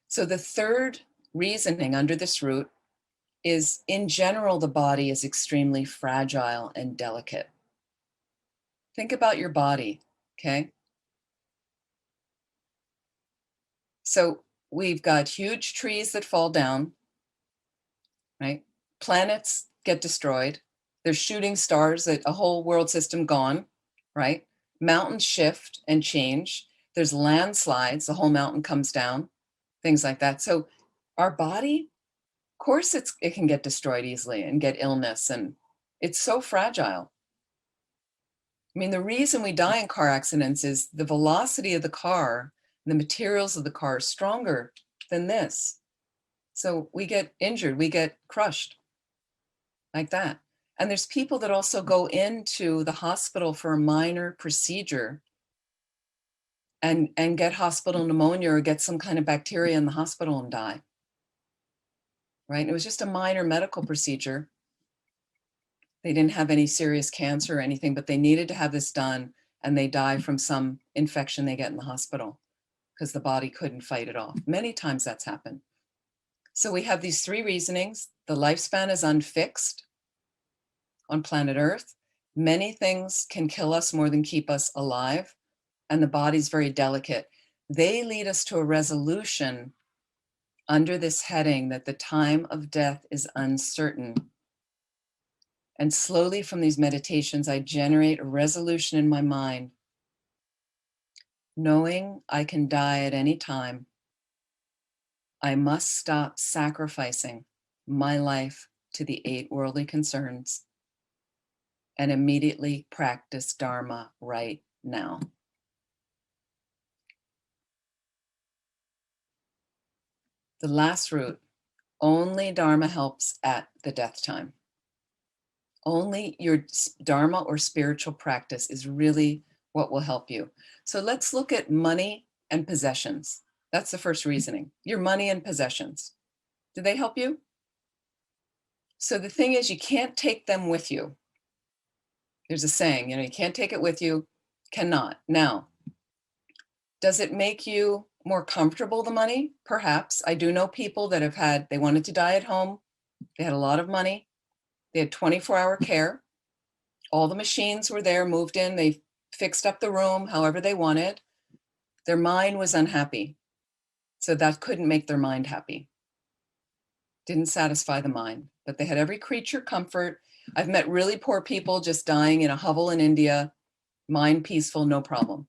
So the third reasoning under this root is, in general, the body is extremely fragile and delicate. Think about your body, okay? So we've got huge trees that fall down, right? Planets get destroyed. There's shooting stars, that a whole world system gone, right? Mountains shift and change. There's landslides, the whole mountain comes down, things like that. So our body, of course, it can get destroyed easily and get illness, and it's so fragile. I mean, the reason we die in car accidents is the velocity of the car, the materials of the car are stronger than this. So we get injured, we get crushed, like that. And there's people that also go into the hospital for a minor procedure and get hospital pneumonia or get some kind of bacteria in the hospital and die, right? And it was just a minor medical procedure. They didn't have any serious cancer or anything, but they needed to have this done, and they die from some infection they get in the hospital because the body couldn't fight it off. Many times that's happened. So we have these three reasonings. The lifespan is unfixed on planet Earth. Many things can kill us more than keep us alive, and the body's very delicate. They lead us to a resolution under this heading that the time of death is uncertain. And slowly from these meditations, I generate a resolution in my mind, knowing I can die at any time. I must stop sacrificing my life to the 8 worldly concerns and immediately practice Dharma right now. The last root, only Dharma helps at the death time. Only your Dharma or spiritual practice is really what will help you. So let's look at money and possessions. That's the first reasoning. Your money and possessions. Do they help you? So the thing is, you can't take them with you. There's a saying, you can't take it with you, cannot. Now, does it make you more comfortable, the money? Perhaps. I do know people that they wanted to die at home. They had a lot of money. They had 24-hour care. All the machines were there, moved in. They fixed up the room however they wanted. Their mind was unhappy. So that couldn't make their mind happy. Didn't satisfy the mind, but they had every creature comfort. I've met really poor people just dying in a hovel in India, mind peaceful, no problem.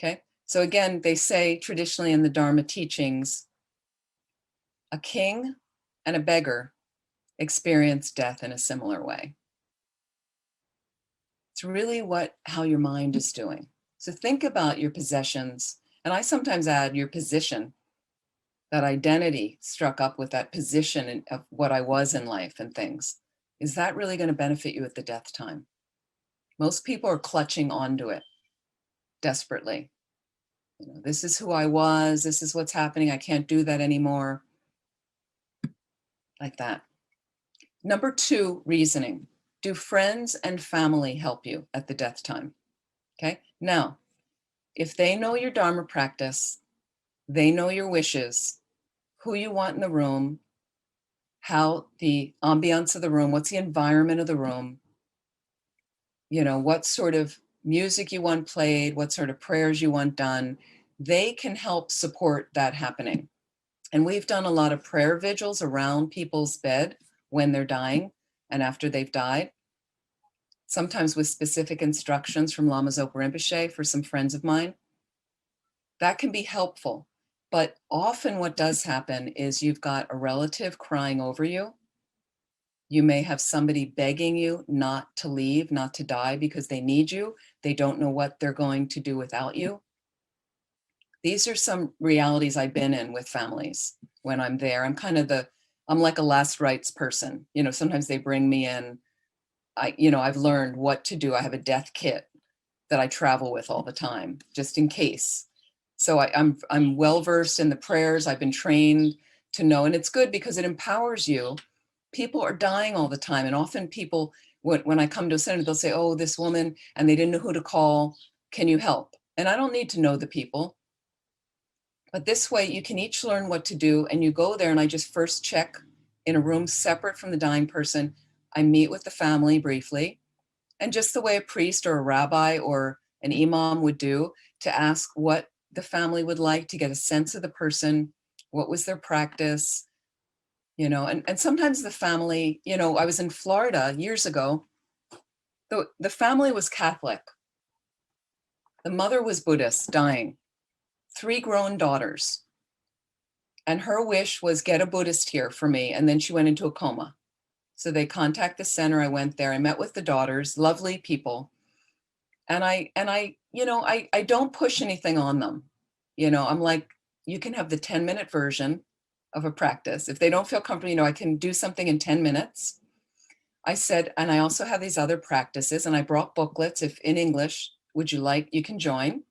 Okay. So again, they say traditionally in the Dharma teachings, a king and a beggar experience death in a similar way. It's really how your mind is doing. So think about your possessions. And I sometimes add your position, that identity struck up with that position of what I was in life and things. Is that really going to benefit you at the death time? Most people are clutching onto it desperately. This is who I was. This is what's happening. I can't do that anymore. Like that. Number 2, reasoning. Do friends and family help you at the death time? Okay. Now, if they know your Dharma practice, they know your wishes, who you want in the room, how the ambiance of the room, what's the environment of the room, what sort of music you want played, what sort of prayers you want done, they can help support that happening. And we've done a lot of prayer vigils around people's bed when they're dying and after they've died, sometimes with specific instructions from Lama Zopa Rinpoche for some friends of mine. That can be helpful. But often what does happen is you've got a relative crying over you. You may have somebody begging you not to leave, not to die because they need you. They don't know what they're going to do without you. These are some realities I've been in with families when I'm there. I'm like a last rites person. Sometimes they bring me in. I've learned what to do. I have a death kit that I travel with all the time, just in case. So I'm well-versed in the prayers. I've been trained to know, and it's good because it empowers you. People are dying all the time. And often people, when I come to a center, they'll say, oh, this woman, and they didn't know who to call. Can you help? And I don't need to know the people. But this way you can each learn what to do, and you go there, and I just first check in a room separate from the dying person. I meet with the family briefly, and just the way a priest or a rabbi or an imam would do, to ask what the family would like, to get a sense of the person, what was their practice, and sometimes the family, I was in Florida years ago, the family was Catholic. The mother was Buddhist, dying, 3 grown daughters. And her wish was get a Buddhist here for me. And then she went into a coma. So they contact the center. I went there. I met with the daughters, lovely people. And I don't push anything on them. I'm like, you can have the 10-minute version of a practice. If they don't feel comfortable, I can do something in 10 minutes. I said, and I also have these other practices, and I brought booklets. If in English, would you like, you can join.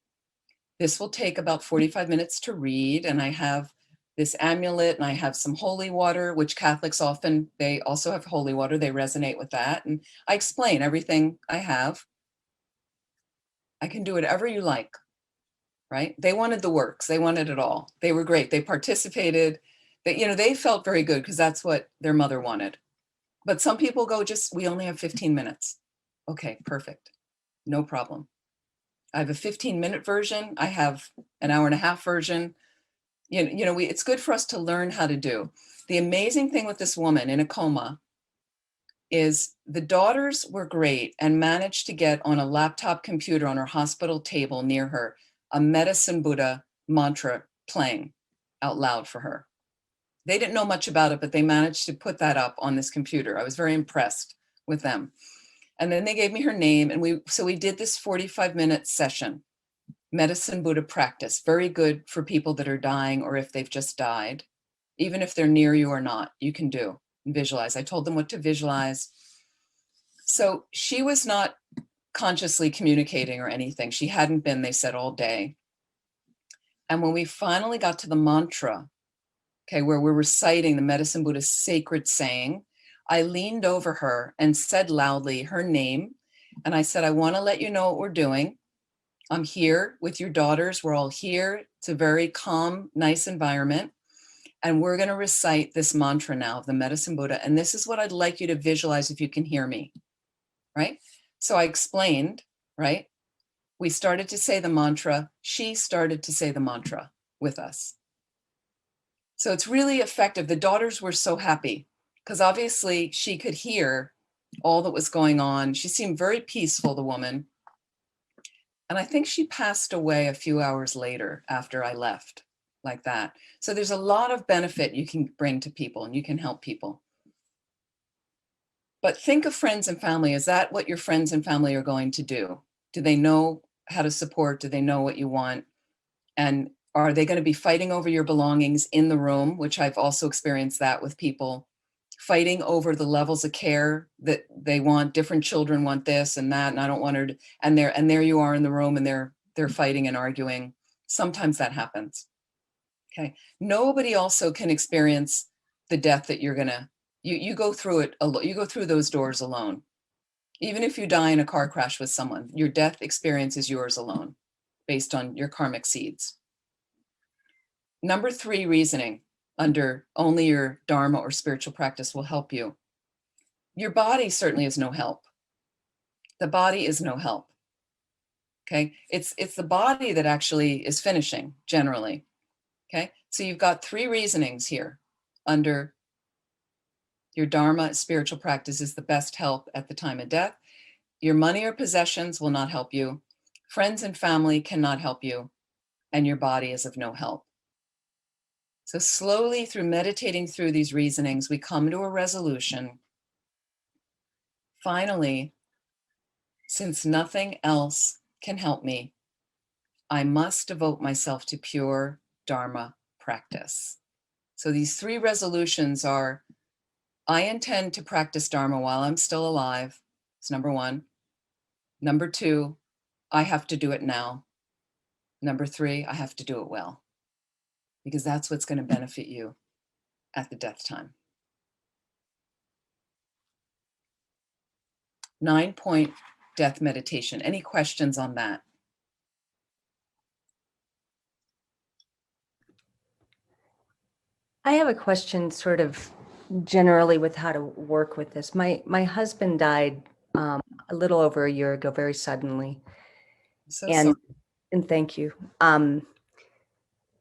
This will take about 45 minutes to read. And I have this amulet, and I have some holy water, which Catholics often, they also have holy water. They resonate with that. And I explain everything I have. I can do whatever you like, right? They wanted the works. They wanted it all. They were great. They participated. They felt very good because that's what their mother wanted. But some people go, we only have 15 minutes. Okay, perfect. No problem. I have a 15-minute version. I have an hour-and-a-half version. It's good for us to learn how to do. The amazing thing with this woman in a coma is the daughters were great and managed to get on a laptop computer on her hospital table near her, a medicine Buddha mantra playing out loud for her. They didn't know much about it, but they managed to put that up on this computer. I was very impressed with them. And then they gave me her name, and we did this 45-minute session. Medicine Buddha practice, very good for people that are dying or if they've just died. Even if they're near you or not, you can do and visualize. I told them what to visualize. So she was not consciously communicating or anything. She hadn't been, they said, all day. And when we finally got to the mantra, okay, where we're reciting the Medicine Buddha's sacred saying, I leaned over her and said loudly her name. And I said, I want to let you know what we're doing. I'm here with your daughters. We're all here. It's a very calm, nice environment. And we're going to recite this mantra now of the Medicine Buddha. And this is what I'd like you to visualize if you can hear me, right? So I explained, right? We started to say the mantra. She started to say the mantra with us. So it's really effective. The daughters were so happy because obviously she could hear all that was going on. She seemed very peaceful, the woman. And I think she passed away a few hours later after I left, like that. So there's a lot of benefit you can bring to people and you can help people. But think of friends and family. Is that what your friends and family are going to do? Do they know how to support? Do they know what you want? And are they going to be fighting over your belongings in the room, which I've also experienced that with people, fighting over the levels of care that they want. Different children want this and that, and I don't want her to, and there you are in the room and they're fighting and arguing. Sometimes that happens. Okay. Nobody also can experience the death that you're gonna, you go through it, you go through those doors alone. Even if you die in a car crash with someone, your death experience is yours alone, based on your karmic seeds. Number 3, reasoning under only your Dharma or spiritual practice will help you. Your body certainly is no help. The body is no help. Okay, it's the body that actually is finishing generally. Okay, so you've got 3 reasonings here under your Dharma. Spiritual practice is the best help at the time of death. Your money or possessions will not help you. Friends and family cannot help you, and your body is of no help. So slowly, through meditating through these reasonings, we come to a resolution. Finally, since nothing else can help me, I must devote myself to pure Dharma practice. So these 3 resolutions are, I intend to practice Dharma while I'm still alive. It's number 1. Number 2, I have to do it now. Number 3, I have to do it well, because that's what's going to benefit you at the death time. 9-point death meditation. Any questions on that? I have a question sort of generally with how to work with this. My husband died a little over a year ago, very suddenly. So And thank you.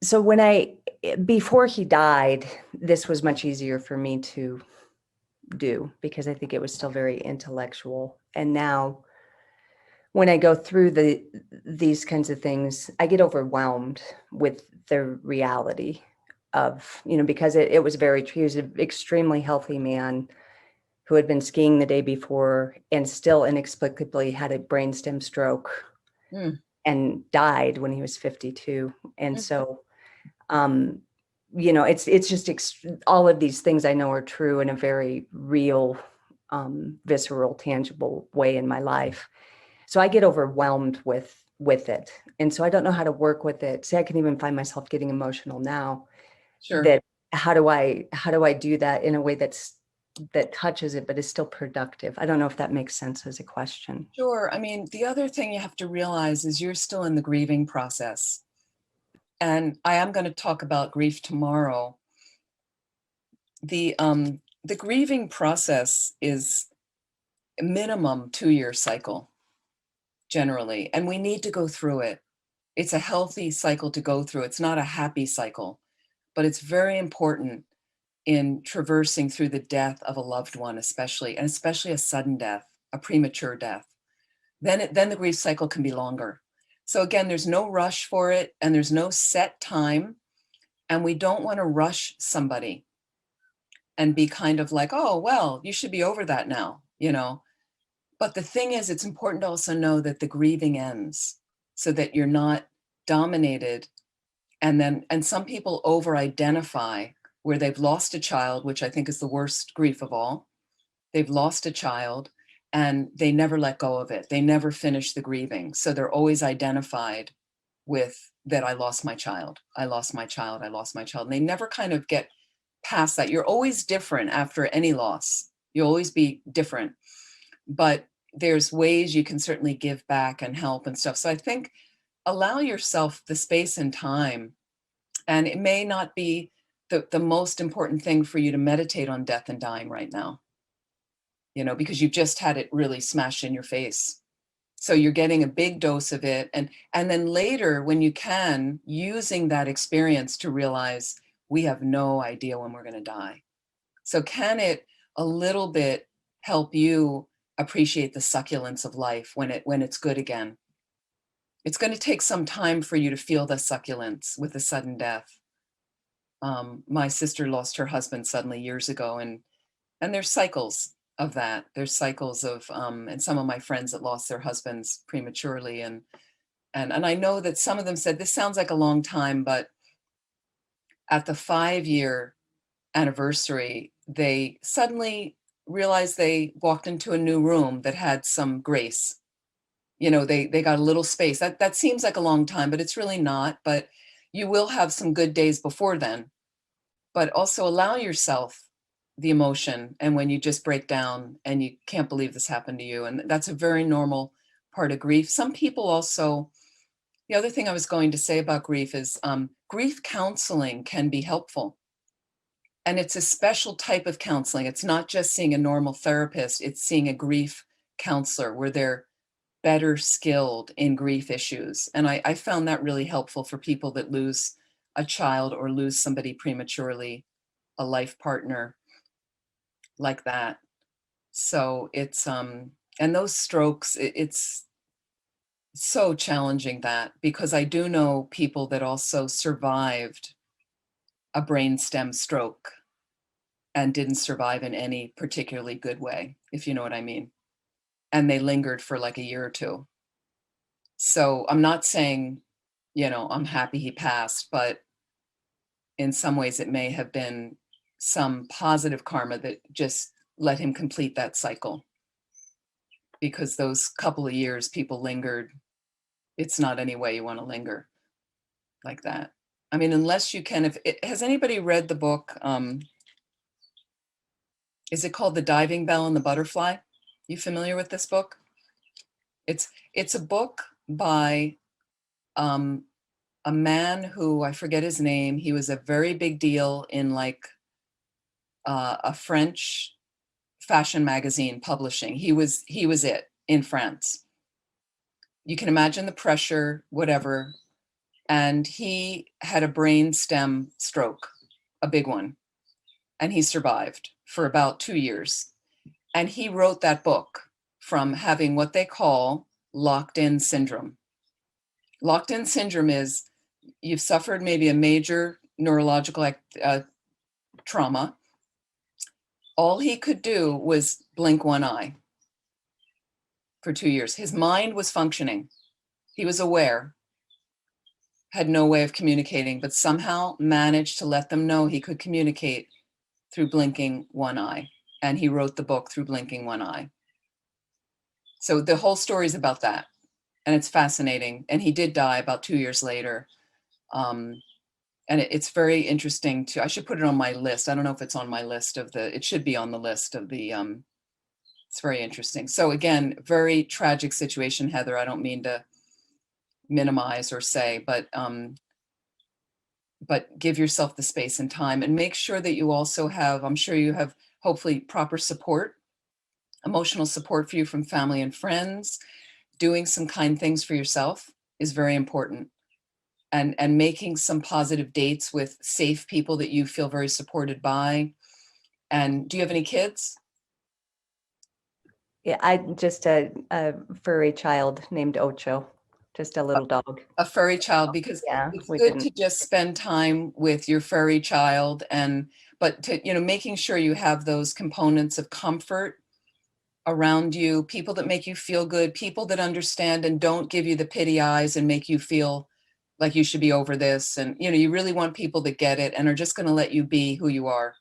So before he died, this was much easier for me to do because I think it was still very intellectual. And now when I go through these kinds of things, I get overwhelmed with the reality of, because it was very true. He was an extremely healthy man who had been skiing the day before and still inexplicably had a brainstem stroke and died when he was 52. And so, it's just all of these things I know are true in a very real, visceral, tangible way in my life. So I get overwhelmed with it. And so I don't know how to work with it. See, I can even find myself getting emotional now. Sure. that how do I do that in a way that touches it, but is still productive? I don't know if that makes sense as a question. Sure. I mean, the other thing you have to realize is you're still in the grieving process. And I am going to talk about grief tomorrow. The grieving process is a minimum 2-year cycle, generally, and we need to go through it. It's a healthy cycle to go through. It's not a happy cycle, but it's very important in traversing through the death of a loved one, especially, and especially a sudden death, a premature death. Then the grief cycle can be longer. So again, there's no rush for it, and there's no set time, and we don't want to rush somebody and be kind of like, oh, well, you should be over that now, you know. But the thing is, it's important to also know that the grieving ends so that you're not dominated. And some people over-identify where they've lost a child, which I think is the worst grief of all. They've lost a child and they never let go of it. They never finish the grieving. So they're always identified with that I lost my child. I lost my child. I lost my child. And they never kind of get past that. You're always different after any loss. You'll always be different. But there's ways you can certainly give back and help and stuff. So I think allow yourself the space and time. And it may not be the most important thing for you to meditate on death and dying right now, you know, because you've just had it really smashed in your face. So you're getting a big dose of it. And then later, when you can, using that experience to realize we have no idea when we're going to die. So can it a little bit help you appreciate the succulents of life when it's good again? It's going to take some time for you to feel the succulents with a sudden death. My sister lost her husband suddenly years ago, and there's cycles of that. There's cycles of, and some of my friends that lost their husbands prematurely, and I know that some of them said, this sounds like a long time, but at the 5-year anniversary, they suddenly realized they walked into a new room that had some grace. You know, they got a little space. That seems like a long time, but it's really not. But you will have some good days before then. But also allow yourself the emotion, and when you just break down and you can't believe this happened to you. And that's a very normal part of grief. Some people also, the other thing I was going to say about grief is grief counseling can be helpful. And it's a special type of counseling. It's not just seeing a normal therapist, it's seeing a grief counselor where they're better skilled in grief issues. And I found that really helpful for people that lose a child or lose somebody prematurely, a life partner like that. So it's, and those strokes, it's so challenging that, because I do know people that also survived a brainstem stroke and didn't survive in any particularly good way, if you know what I mean. And they lingered for like a year or two. So I'm not saying, you know, I'm happy he passed, but in some ways it may have been some positive karma that just let him complete that cycle. Because those couple of years people lingered, it's not any way you want to linger like that. I mean, unless you can, has anybody read the book? Is it called The Diving Bell and the Butterfly? You familiar with this book? It's a book by a man who, I forget his name. He was a very big deal in like a French fashion magazine publishing. He was it in France. You can imagine the pressure, whatever. And he had a brain stem stroke, a big one. And he survived for about 2 years. And he wrote that book from having what they call locked-in syndrome. Locked-in syndrome is you've suffered maybe a major neurological trauma. All he could do was blink one eye for 2 years. His mind was functioning. He was aware, had no way of communicating, but somehow managed to let them know he could communicate through blinking one eye. And he wrote the book through blinking one eye. So the whole story is about that. And it's fascinating. And he did die about 2 years later. And it's very interesting too. I should put it on my list. I don't know if it's on my list of the, it should be on the list of the, it's very interesting. So again, very tragic situation, Heather. I don't mean to minimize or say, but give yourself the space and time, and make sure that you also have, I'm sure you have hopefully proper support, emotional support for you from family and friends. Doing some kind things for yourself is very important. And making some positive dates with safe people that you feel very supported by. And do you have any kids? Yeah, I just a furry child named Ocho, just a little dog. A furry child, because Yeah, it's we good didn't. to just spend time with your furry child, but to, you know, making sure you have those components of comfort around you, people that make you feel good, people that understand and don't give you the pity eyes and make you feel like you should be over this. And, you know, you really want people that get it and are just going to let you be who you are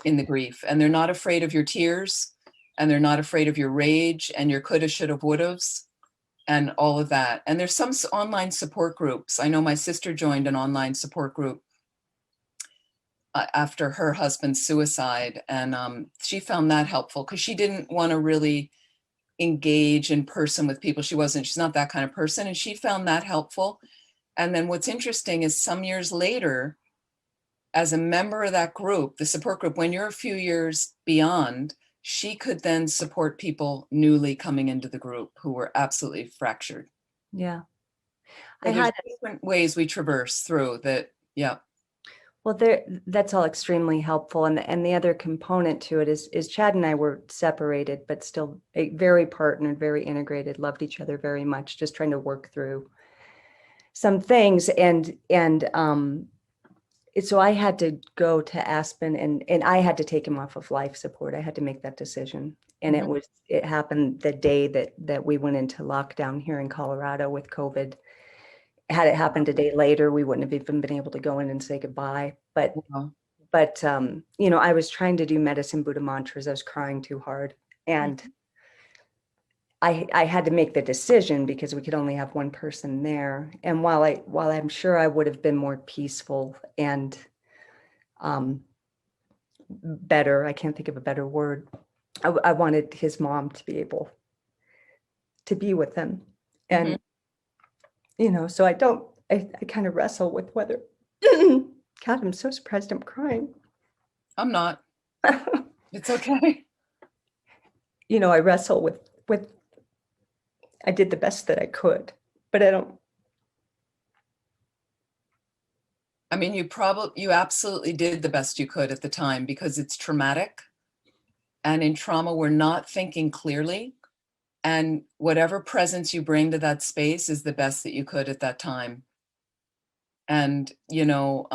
in the grief. And they're not afraid of your tears, and they're not afraid of your rage and your coulda, shoulda, wouldas and all of that. And there's some online support groups. I know my sister joined an online support group after her husband's suicide. And she found that helpful because she didn't want to really engage in person with people. She's not that kind of person. And she found that helpful. And then what's interesting is some years later, as a member of that group, the support group, when you're a few years beyond, she could then support people newly coming into the group who were absolutely fractured. Yeah. So I there's had, different ways we traverse through that. Yeah. well, that's all extremely helpful. And the other component to it is Chad and I were separated, but still very partnered, very integrated, loved each other very much, just trying to work through some things. And so I had to go to Aspen, and I had to take him off of life support. I had to make that decision. And it happened the day that we went into lockdown here in Colorado with COVID. Had it happened a day later, we wouldn't have even been able to go in and say goodbye. But you know, I was trying to do medicine Buddha mantras. I was crying too hard. And I had to make the decision because we could only have one person there. And while I'm sure I would have been more peaceful and better, I can't think of a better word, I wanted his mom to be able to be with him. And, you know, so I kind of wrestle with whether, God, I'm so surprised I'm crying. I'm not. It's okay. You know, I wrestle with I did the best that I could, but I mean, you absolutely did the best you could at the time because it's traumatic. And in trauma, we're not thinking clearly. And whatever presence you bring to that space is the best that you could at that time. And, you know,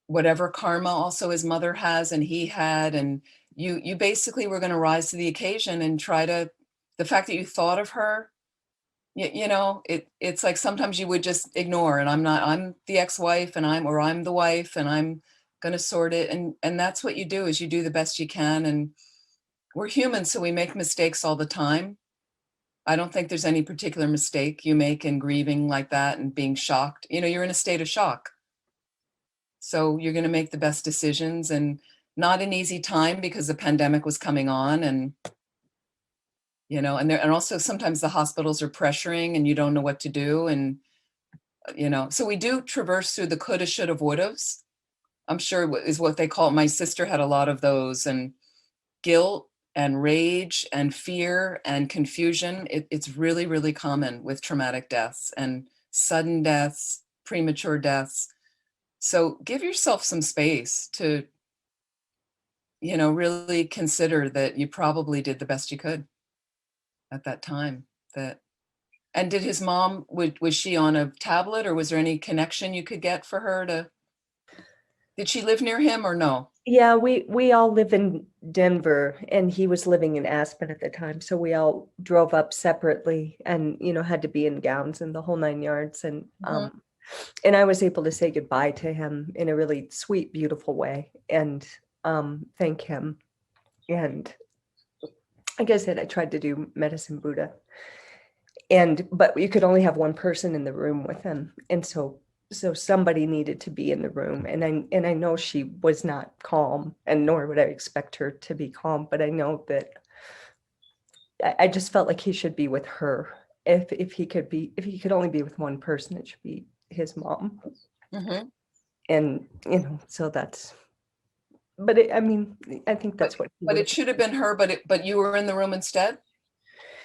whatever karma also his mother has and he had, and you basically were going to rise to the occasion and try to, the fact that you thought of her, you know, it's like sometimes you would just ignore, and I'm the ex-wife and I'm the wife and I'm going to sort it. And that's what you do, is you do the best you can. And we're human, so we make mistakes all the time. I don't think there's any particular mistake you make in grieving like that and being shocked. You know, you're in a state of shock. So you're going to make the best decisions, and not an easy time because the pandemic was coming on, and you know, and also sometimes the hospitals are pressuring and you don't know what to do. And, you know, so we do traverse through the coulda, shoulda, wouldas. I'm sure is what they call it. My sister had a lot of those, and guilt and rage and fear and confusion. It's really, really common with traumatic deaths and sudden deaths, premature deaths. So give yourself some space to, you know, really consider that you probably did the best you could at that time. And did his mom, was she on a tablet, or was there any connection you could get for her to, did she live near him or no? Yeah, we all live in Denver, and he was living in Aspen at the time. So we all drove up separately and, you know, had to be in gowns and the whole 9 yards. And I was able to say goodbye to him in a really sweet, beautiful way and thank him. And like I said, I tried to do medicine Buddha, but you could only have one person in the room with him. And so So somebody needed to be in the room, and I know she was not calm, and nor would I expect her to be calm, but I know that I just felt like he should be with her. If he could only be with one person, it should be his mom. Mhm. And so that's, but I mean, I think that's what he But it would've- should have been her, but you were in the room instead?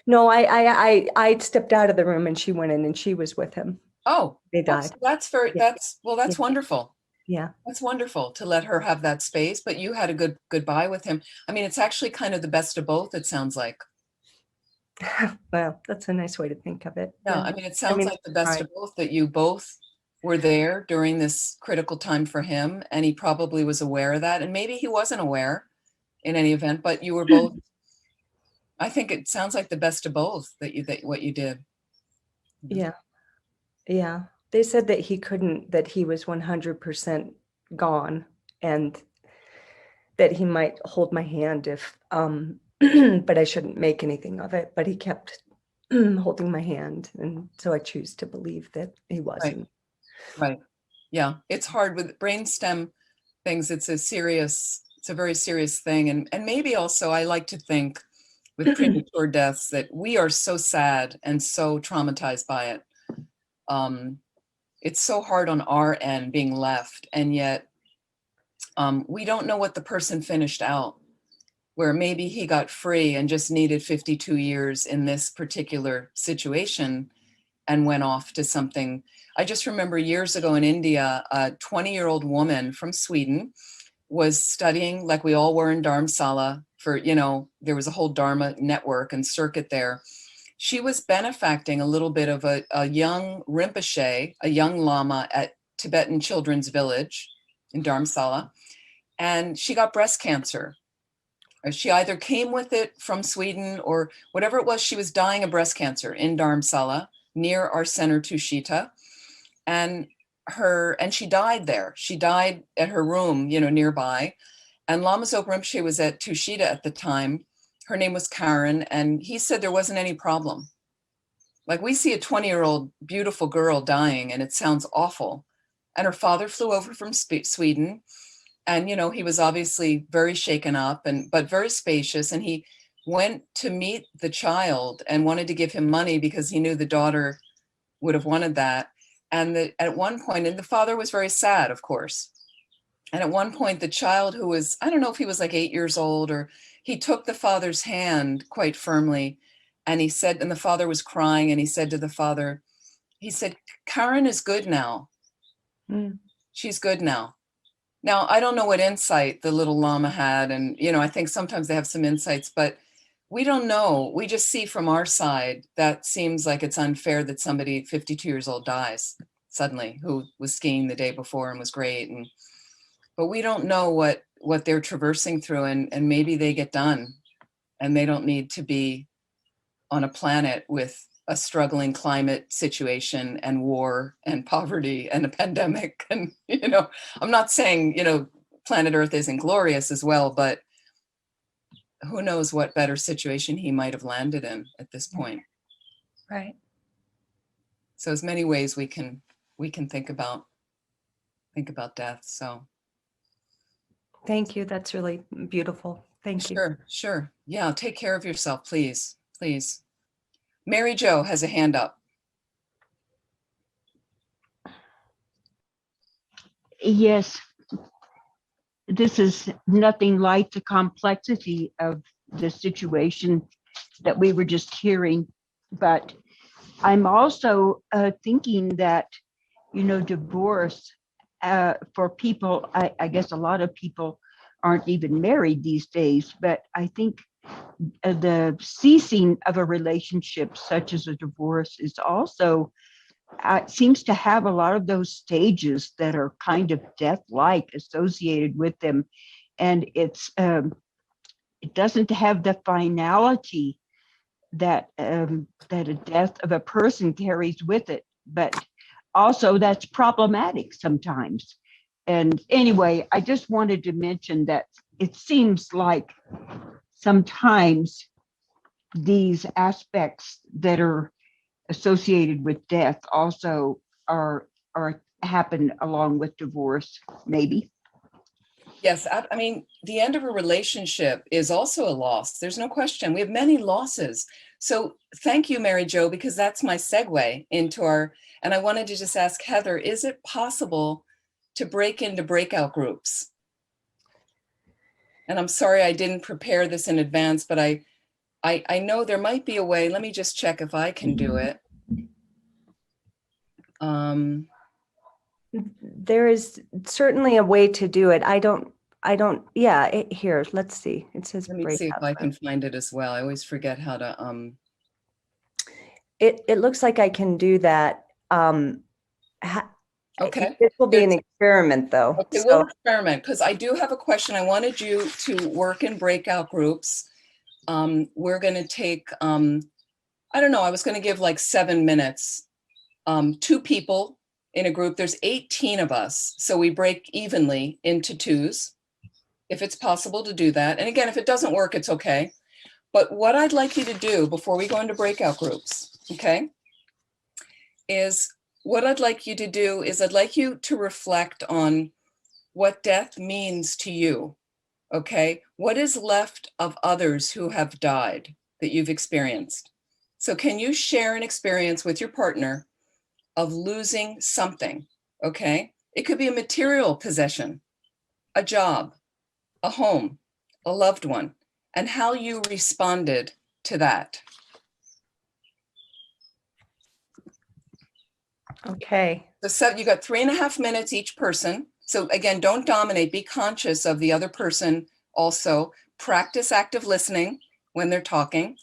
No, I stepped out of the room and she went in and she was with him. Oh, They well, so died. that's very, Yeah. that's Yeah. wonderful. Yeah. That's wonderful to let her have that space, but you had a good goodbye with him. I mean, it's actually kind of the best of both, it sounds like. Well, that's a nice way to think of it. Yeah, I mean, it sounds like the best right. of both, that you both were there during this critical time for him, and he probably was aware of that, and maybe he wasn't aware in any event, but you were both, I think it sounds like the best of both, that what you did. Yeah. Yeah. They said that he was 100% gone, and that he might hold my hand if, but I shouldn't make anything of it. But he kept holding my hand. And so I choose to believe that he wasn't. Right. Yeah. It's hard with brainstem things. It's a very serious thing. And maybe also I like to think with premature deaths that we are so sad and so traumatized by it. It's so hard on our end being left, and yet we don't know what the person finished out, where maybe he got free and just needed 52 years in this particular situation and went off to something. I just remember years ago in India, a 20-year-old woman from Sweden was studying, like we all were in Dharamsala for, there was a whole Dharma network and circuit there. She was benefacting a little bit of a young Rinpoche, a young Lama at Tibetan Children's Village in Dharamsala, and she got breast cancer. She either came with it from Sweden or whatever it was, she was dying of breast cancer in Dharamsala near our center Tushita. And she died there. She died at her room, nearby. And Lama Zopa Rinpoche was at Tushita at the time. Her name was Karen, and he said there wasn't any problem. Like, we see a 20-year-old beautiful girl dying and it sounds awful. And her father flew over from Sweden, and he was obviously very shaken up but very spacious, and he went to meet the child and wanted to give him money because he knew the daughter would have wanted that. And at one point, and the father was very sad, of course. And at one point, the child, who was, I don't know if he was like 8 years old, or he took the father's hand quite firmly, and he said, and the father was crying, and he said to the father, he said, Karen is good now. She's good now. Now, I don't know what insight the little Lama had, and, I think sometimes they have some insights, but we don't know. We just see from our side that seems like it's unfair that somebody 52 years old dies suddenly, who was skiing the day before and was great. But we don't know what they're traversing through, and maybe they get done and they don't need to be on a planet with a struggling climate situation and war and poverty and a pandemic. And, I'm not saying, planet Earth isn't glorious as well, but who knows what better situation he might have landed in at this point. Right. So there's many ways we can think about death. So Thank you. That's really beautiful. Thank you. Sure. Yeah, take care of yourself, please. Mary Jo has a hand up. Yes, this is nothing like the complexity of the situation that we were just hearing, but I'm also thinking that, divorce for people, I guess a lot of people aren't even married these days, but I think the ceasing of a relationship such as a divorce is also seems to have a lot of those stages that are kind of death-like associated with them, and it doesn't have the finality that that a death of a person carries with it, but also that's problematic sometimes. And anyway, I just wanted to mention that it seems like sometimes these aspects that are associated with death also are happen along with divorce, maybe. Yes, I mean, the end of a relationship is also a loss. There's no question. We have many losses. So thank you, Mary Jo, because that's my segue into our, and I wanted to just ask Heather, is it possible to break into breakout groups? And I'm sorry I didn't prepare this in advance, but I know there might be a way. Let me just check if I can do it. There is certainly a way to do it. Yeah, here, let's see. It says Let me see if breakout I group. can find it as well. I always forget how to, It looks like I can do that. okay. This will be an There's- experiment though. Okay, So we'll experiment because I do have a question. I wanted you to work in breakout groups. We're going to take, I don't know, I was going to give like 7 minutes. 2 people in a group, there's 18 of us. So we break evenly into twos, if it's possible to do that. And again, if it doesn't work, it's okay. But what I'd like you to do before we go into breakout groups, okay, is what I'd like you to do is I'd like you to reflect on what death means to you, okay? What is left of others who have died that you've experienced? So can you share an experience with your partner of losing something, okay? It could be a material possession, a job, a home, a loved one, and how you responded to that. okay. So you got 3.5 minutes each person. So again, don't dominate, be conscious of the other person also. Practice active listening when they're talking.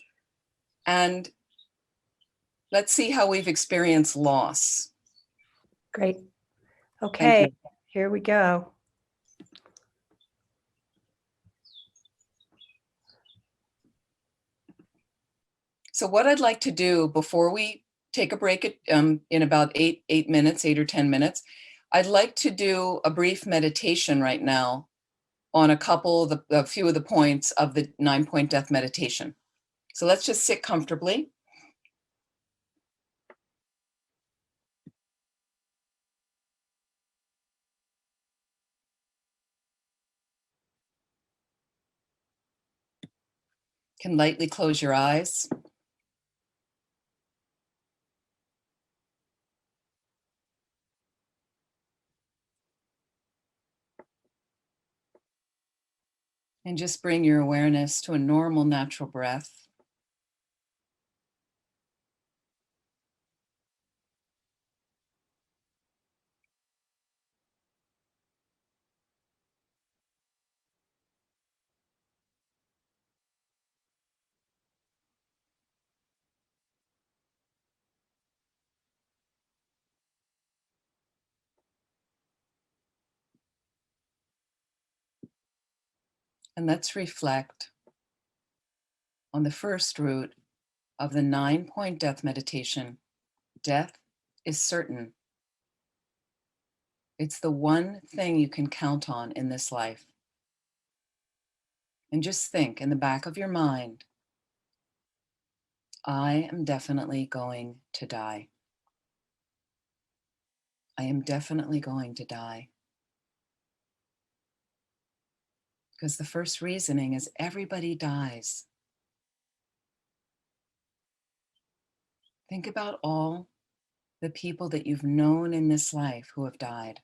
And let's see how we've experienced loss. Great. Okay, you. here we go. So what I'd like to do before we take a break in about 8 minutes, 8 or 10 minutes, I'd like to do a brief meditation right now on a few of the points of the 9-point death meditation. So let's just sit comfortably. Can lightly close your eyes. And just bring your awareness to a normal, natural breath. And let's reflect on the first root of the 9-point death meditation. Death is certain. It's the one thing you can count on in this life. And just think in the back of your mind, I am definitely going to die. I am definitely going to die. Because the first reasoning is everybody dies. Think about all the people that you've known in this life who have died.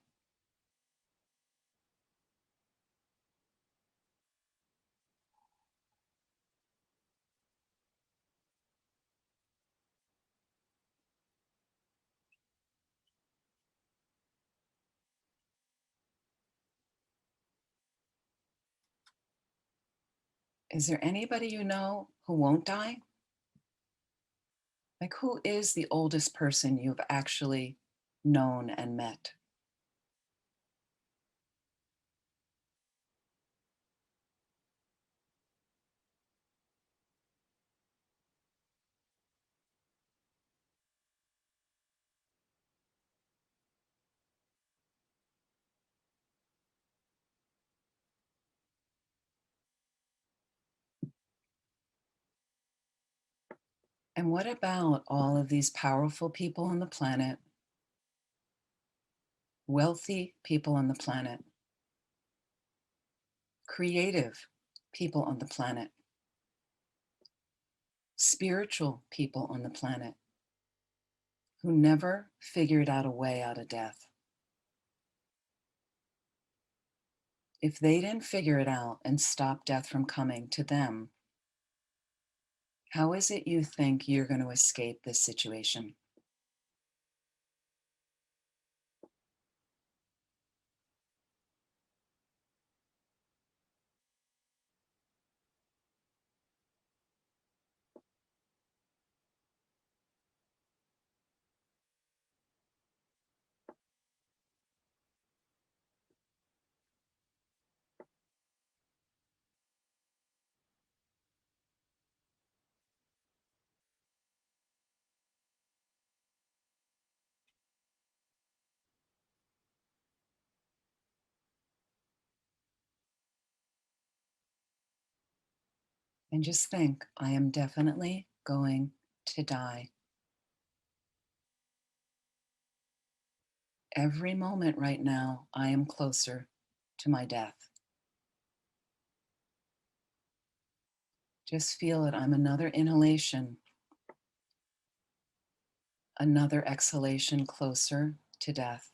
Is there anybody you know who won't die? Like, who is the oldest person you've actually known and met? And what about all of these powerful people on the planet wealthy people on the planet, creative people on the planet, spiritual people on the planet who never figured out a way out of death. If they didn't figure it out and stop death from coming to them, how is it you think you're going to escape this situation? And just think, I am definitely going to die. Every moment right now, I am closer to my death. Just feel it. I'm another inhalation, another exhalation closer to death.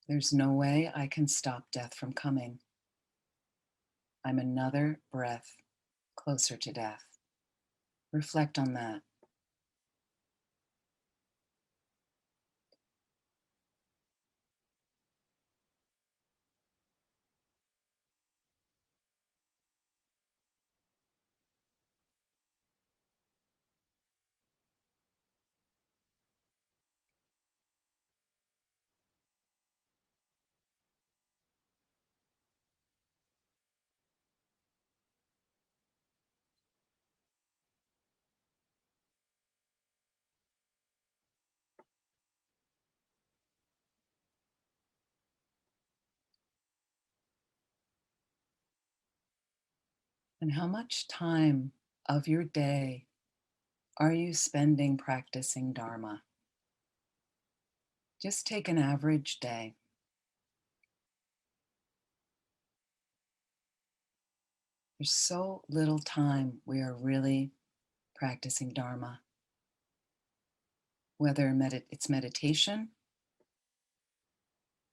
There's no way I can stop death from coming. I'm another breath closer to death. Reflect on that. And how much time of your day are you spending practicing Dharma? Just take an average day. There's so little time we are really practicing Dharma, whether it's meditation,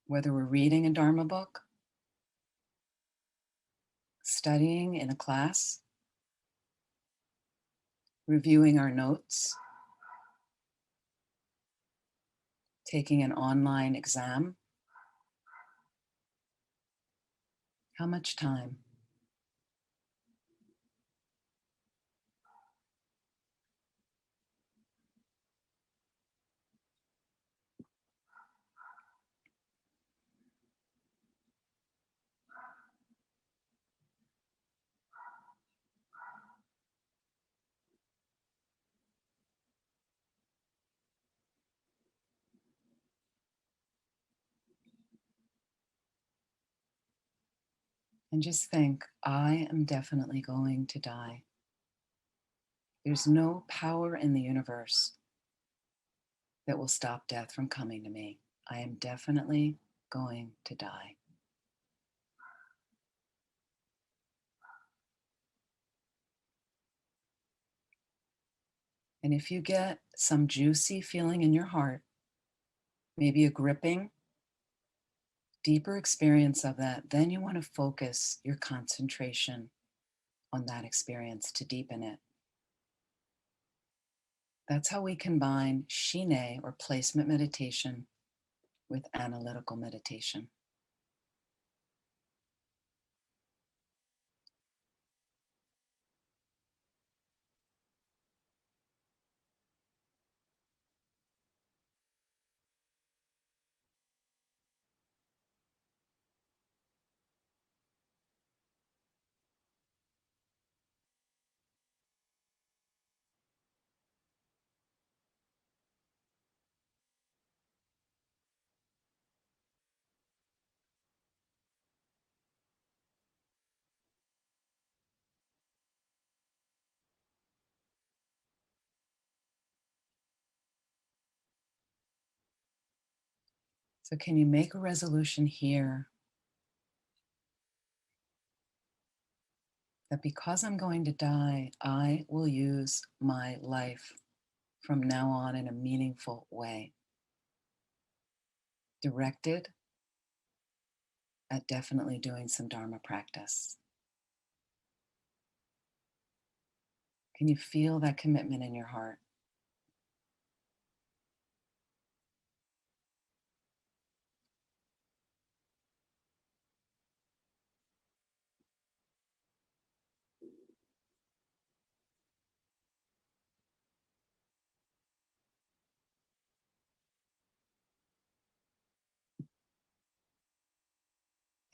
whether we're reading a Dharma book, studying in a class, reviewing our notes, taking an online exam. How much time? And just think, I am definitely going to die. There's no power in the universe that will stop death from coming to me. I am definitely going to die. And if you get some juicy feeling in your heart, maybe a gripping, deeper experience of that, then you want to focus your concentration on that experience to deepen it. That's how we combine Shine or placement meditation with analytical meditation. So can you make a resolution here that because I'm going to die, I will use my life from now on in a meaningful way, directed at definitely doing some Dharma practice? Can you feel that commitment in your heart?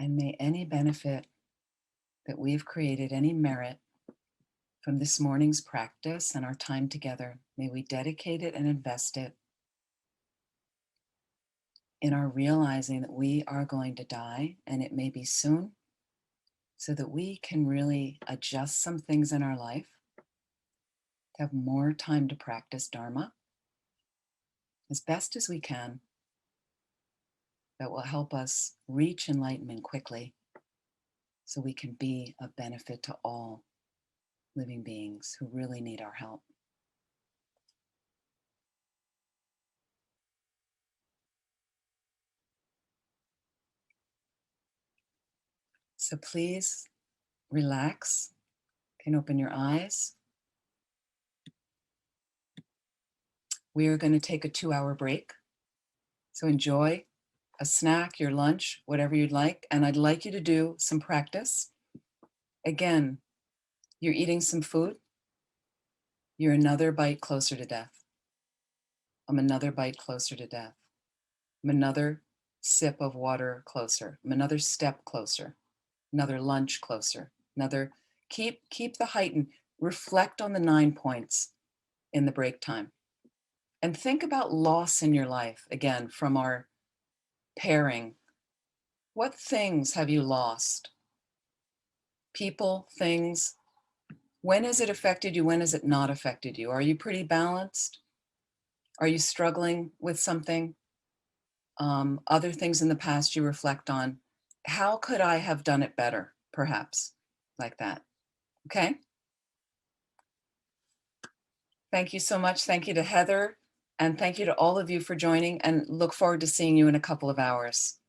And may any benefit that we've created, any merit from this morning's practice and our time together, may we dedicate it and invest it in our realizing that we are going to die, and it may be soon, so that we can really adjust some things in our life to have more time to practice Dharma as best as we can. That will help us reach enlightenment quickly so we can be of benefit to all living beings who really need our help. So please relax. You can open your eyes. We are going to take a 2-hour break. So enjoy a snack, your lunch, whatever you'd like. And I'd like you to do some practice. Again, you're eating some food. You're another bite closer to death. I'm another bite closer to death. I'm another sip of water closer. I'm another step closer. Another lunch closer. Another, keep the heightened, reflect on the 9 points in the break time. And think about loss in your life, again, from our pairing. What things have you lost? People, things. When has it affected you? When has it not affected you? Are you pretty balanced? Are you struggling with something? Other things in the past you reflect on. How could I have done it better? Perhaps like that. Okay. Thank you so much. Thank you to Heather. And thank you to all of you for joining, and look forward to seeing you in a couple of hours.